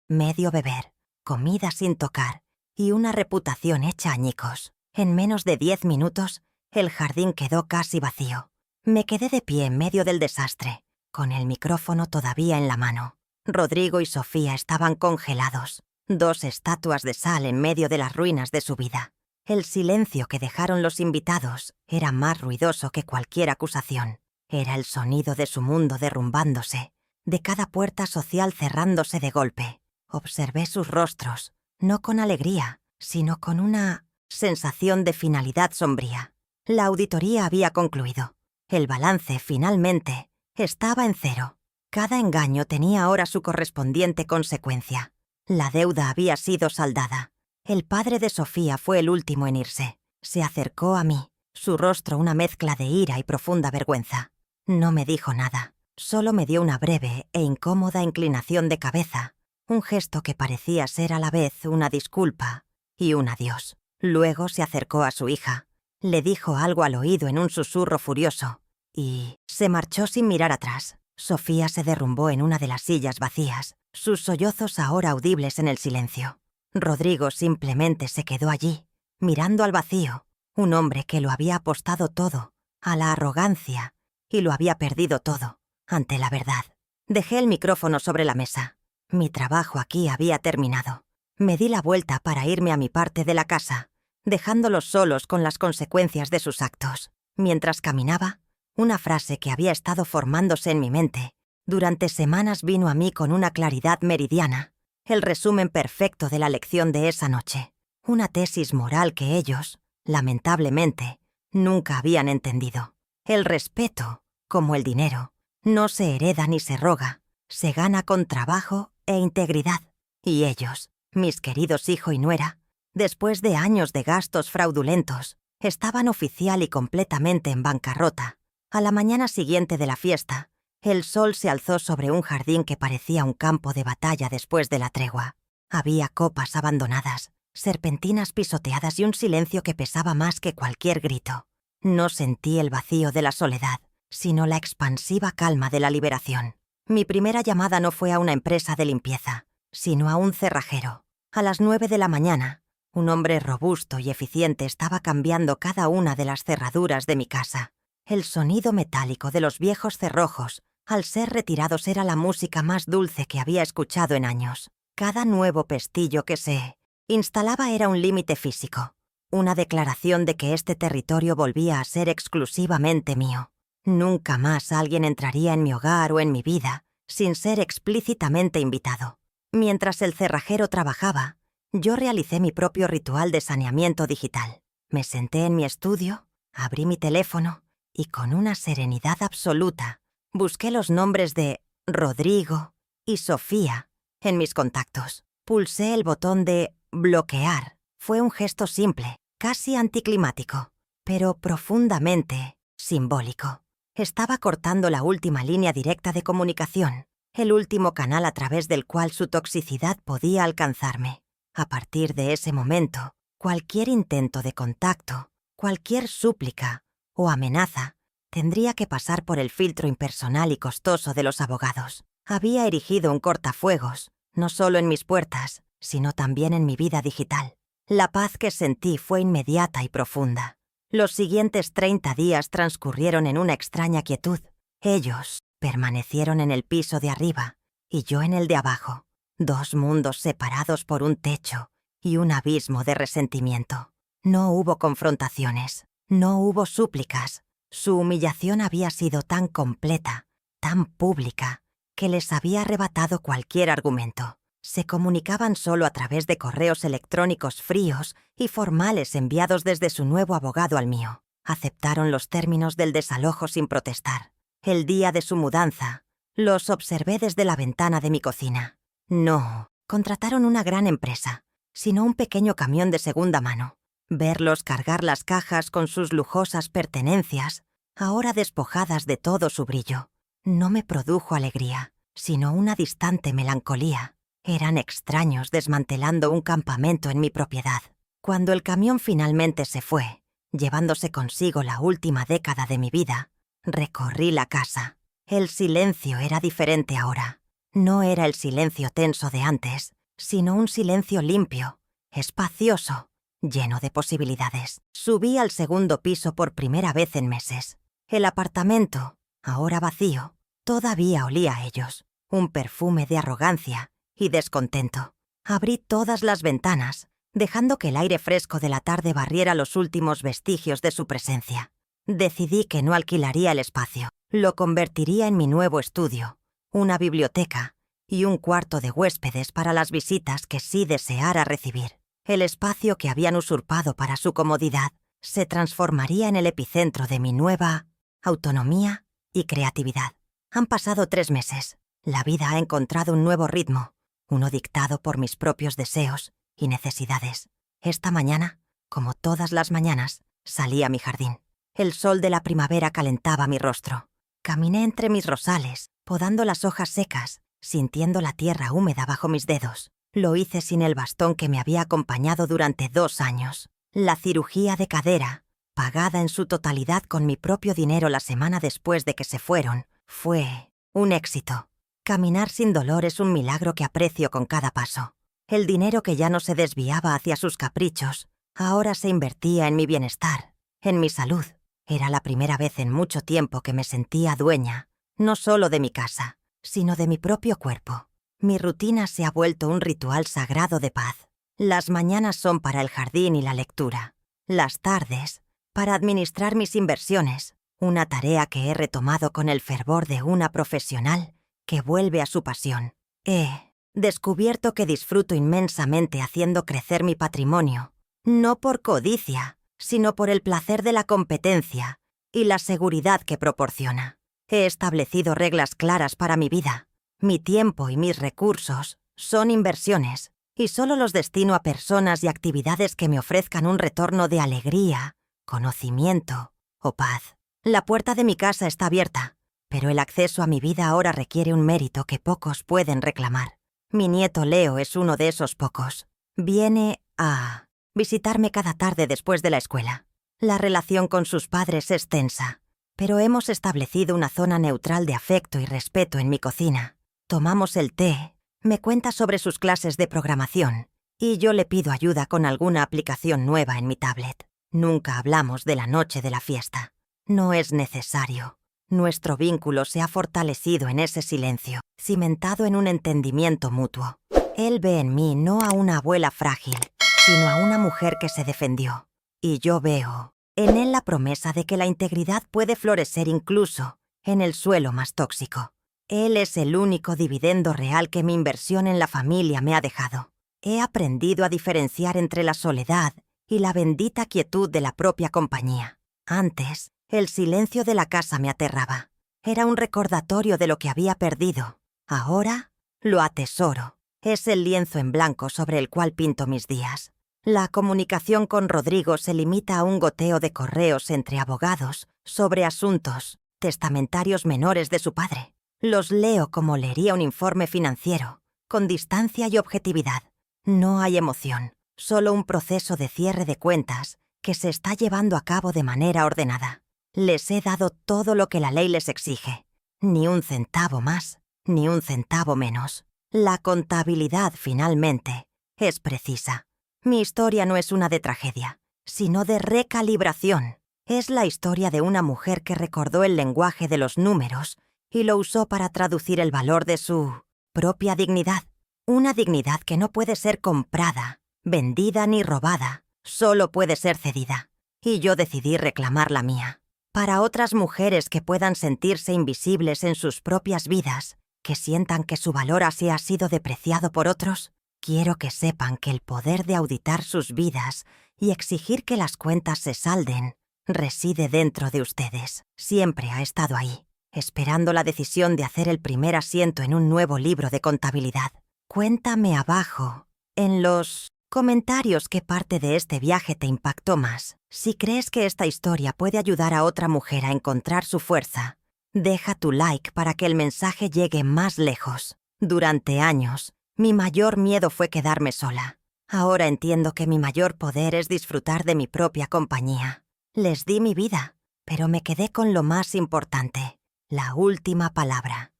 medio beber, comida sin tocar y una reputación hecha añicos. En menos de 10 minutos, el jardín quedó casi vacío. Me quedé de pie en medio del desastre, con el micrófono todavía en la mano. Rodrigo y Sofía estaban congelados, 2 estatuas de sal en medio de las ruinas de su vida. El silencio que dejaron los invitados era más ruidoso que cualquier acusación. Era el sonido de su mundo derrumbándose, de cada puerta social cerrándose de golpe. Observé sus rostros, no con alegría, sino con una sensación de finalidad sombría. La auditoría había concluido. El balance, finalmente, estaba en 0. Cada engaño tenía ahora su correspondiente consecuencia. La deuda había sido saldada. El padre de Sofía fue el último en irse. Se acercó a mí, su rostro una mezcla de ira y profunda vergüenza. No me dijo nada, solo me dio una breve e incómoda inclinación de cabeza, un gesto que parecía ser a la vez una disculpa y un adiós. Luego se acercó a su hija, le dijo algo al oído en un susurro furioso y se marchó sin mirar atrás. Sofía se derrumbó en una de las sillas vacías, sus sollozos ahora audibles en el silencio. Rodrigo simplemente se quedó allí, mirando al vacío, un hombre que lo había apostado todo, a la arrogancia, y lo había perdido todo, ante la verdad. Dejé el micrófono sobre la mesa. Mi trabajo aquí había terminado. Me di la vuelta para irme a mi parte de la casa, dejándolos solos con las consecuencias de sus actos. Mientras caminaba, una frase que había estado formándose en mi mente durante semanas vino a mí con una claridad meridiana, el resumen perfecto de la lección de esa noche, una tesis moral que ellos, lamentablemente, nunca habían entendido. El respeto, como el dinero, no se hereda ni se roga, se gana con trabajo e integridad. Y ellos, mis queridos hijo y nuera, después de años de gastos fraudulentos, estaban oficial y completamente en bancarrota. A la mañana siguiente de la fiesta, el sol se alzó sobre un jardín que parecía un campo de batalla después de la tregua. Había copas abandonadas, serpentinas pisoteadas y un silencio que pesaba más que cualquier grito. No sentí el vacío de la soledad, sino la expansiva calma de la liberación. Mi primera llamada no fue a una empresa de limpieza, sino a un cerrajero. A las 9 de la mañana, un hombre robusto y eficiente estaba cambiando cada una de las cerraduras de mi casa. El sonido metálico de los viejos cerrojos, al ser retirados, era la música más dulce que había escuchado en años. Cada nuevo pestillo que se instalaba era un límite físico, una declaración de que este territorio volvía a ser exclusivamente mío. Nunca más alguien entraría en mi hogar o en mi vida sin ser explícitamente invitado. Mientras el cerrajero trabajaba, yo realicé mi propio ritual de saneamiento digital. Me senté en mi estudio, abrí mi teléfono y con una serenidad absoluta busqué los nombres de Rodrigo y Sofía en mis contactos. Pulsé el botón de bloquear. Fue un gesto simple, casi anticlimático, pero profundamente simbólico. Estaba cortando la última línea directa de comunicación, el último canal a través del cual su toxicidad podía alcanzarme. A partir de ese momento, cualquier intento de contacto, cualquier súplica o amenaza tendría que pasar por el filtro impersonal y costoso de los abogados. Había erigido un cortafuegos, no solo en mis puertas, sino también en mi vida digital. La paz que sentí fue inmediata y profunda. Los siguientes 30 días transcurrieron en una extraña quietud. Ellos permanecieron en el piso de arriba y yo en el de abajo, dos mundos separados por un techo y un abismo de resentimiento. No hubo confrontaciones, no hubo súplicas. Su humillación había sido tan completa, tan pública, que les había arrebatado cualquier argumento. Se comunicaban solo a través de correos electrónicos fríos y formales enviados desde su nuevo abogado al mío. Aceptaron los términos del desalojo sin protestar. El día de su mudanza, los observé desde la ventana de mi cocina. No contrataron una gran empresa, sino un pequeño camión de segunda mano. Verlos cargar las cajas con sus lujosas pertenencias, ahora despojadas de todo su brillo, no me produjo alegría, sino una distante melancolía. Eran extraños desmantelando un campamento en mi propiedad. Cuando el camión finalmente se fue, llevándose consigo la última década de mi vida, recorrí la casa. El silencio era diferente ahora. No era el silencio tenso de antes, sino un silencio limpio, espacioso, lleno de posibilidades. Subí al segundo piso por primera vez en meses. El apartamento, ahora vacío, todavía olía a ellos, un perfume de arrogancia y descontento. Abrí todas las ventanas, dejando que el aire fresco de la tarde barriera los últimos vestigios de su presencia. Decidí que no alquilaría el espacio. Lo convertiría en mi nuevo estudio, una biblioteca y un cuarto de huéspedes para las visitas que sí deseara recibir. El espacio que habían usurpado para su comodidad se transformaría en el epicentro de mi nueva autonomía y creatividad. Han pasado 3 meses. La vida ha encontrado un nuevo ritmo, uno dictado por mis propios deseos y necesidades. Esta mañana, como todas las mañanas, salí a mi jardín. El sol de la primavera calentaba mi rostro. Caminé entre mis rosales, podando las hojas secas, sintiendo la tierra húmeda bajo mis dedos. Lo hice sin el bastón que me había acompañado durante 2 años. La cirugía de cadera, pagada en su totalidad con mi propio dinero la semana después de que se fueron, fue un éxito. Caminar sin dolor es un milagro que aprecio con cada paso. El dinero que ya no se desviaba hacia sus caprichos, ahora se invertía en mi bienestar, en mi salud. Era la primera vez en mucho tiempo que me sentía dueña, no solo de mi casa, sino de mi propio cuerpo. Mi rutina se ha vuelto un ritual sagrado de paz. Las mañanas son para el jardín y la lectura. Las tardes, para administrar mis inversiones, una tarea que he retomado con el fervor de una profesional que vuelve a su pasión. He descubierto que disfruto inmensamente haciendo crecer mi patrimonio, no por codicia, sino por el placer de la competencia y la seguridad que proporciona. He establecido reglas claras para mi vida. Mi tiempo y mis recursos son inversiones, y solo los destino a personas y actividades que me ofrezcan un retorno de alegría, conocimiento o paz. La puerta de mi casa está abierta, pero el acceso a mi vida ahora requiere un mérito que pocos pueden reclamar. Mi nieto Leo es uno de esos pocos. Viene a visitarme cada tarde después de la escuela. La relación con sus padres es tensa, pero hemos establecido una zona neutral de afecto y respeto en mi cocina. Tomamos el té, me cuenta sobre sus clases de programación y yo le pido ayuda con alguna aplicación nueva en mi tablet. Nunca hablamos de la noche de la fiesta. No es necesario. Nuestro vínculo se ha fortalecido en ese silencio, cimentado en un entendimiento mutuo. Él ve en mí no a una abuela frágil, sino a una mujer que se defendió. Y yo veo en él la promesa de que la integridad puede florecer incluso en el suelo más tóxico. Él es el único dividendo real que mi inversión en la familia me ha dejado. He aprendido a diferenciar entre la soledad y la bendita quietud de la propia compañía. Antes, el silencio de la casa me aterraba. Era un recordatorio de lo que había perdido. Ahora, lo atesoro. Es el lienzo en blanco sobre el cual pinto mis días. La comunicación con Rodrigo se limita a un goteo de correos entre abogados sobre asuntos testamentarios menores de su padre. Los leo como leería un informe financiero, con distancia y objetividad. No hay emoción, solo un proceso de cierre de cuentas que se está llevando a cabo de manera ordenada. Les he dado todo lo que la ley les exige. Ni un centavo más, ni un centavo menos. La contabilidad, finalmente, es precisa. Mi historia no es una de tragedia, sino de recalibración. Es la historia de una mujer que recordó el lenguaje de los números y lo usó para traducir el valor de su propia dignidad. Una dignidad que no puede ser comprada, vendida ni robada, solo puede ser cedida. Y yo decidí reclamar la mía. Para otras mujeres que puedan sentirse invisibles en sus propias vidas, que sientan que su valor así ha sido depreciado por otros, quiero que sepan que el poder de auditar sus vidas y exigir que las cuentas se salden reside dentro de ustedes. Siempre ha estado ahí, esperando la decisión de hacer el primer asiento en un nuevo libro de contabilidad. Cuéntame abajo, en los comentarios, qué parte de este viaje te impactó más. Si crees que esta historia puede ayudar a otra mujer a encontrar su fuerza, deja tu like para que el mensaje llegue más lejos. Durante años, mi mayor miedo fue quedarme sola. Ahora entiendo que mi mayor poder es disfrutar de mi propia compañía. Les di mi vida, pero me quedé con lo más importante, la última palabra.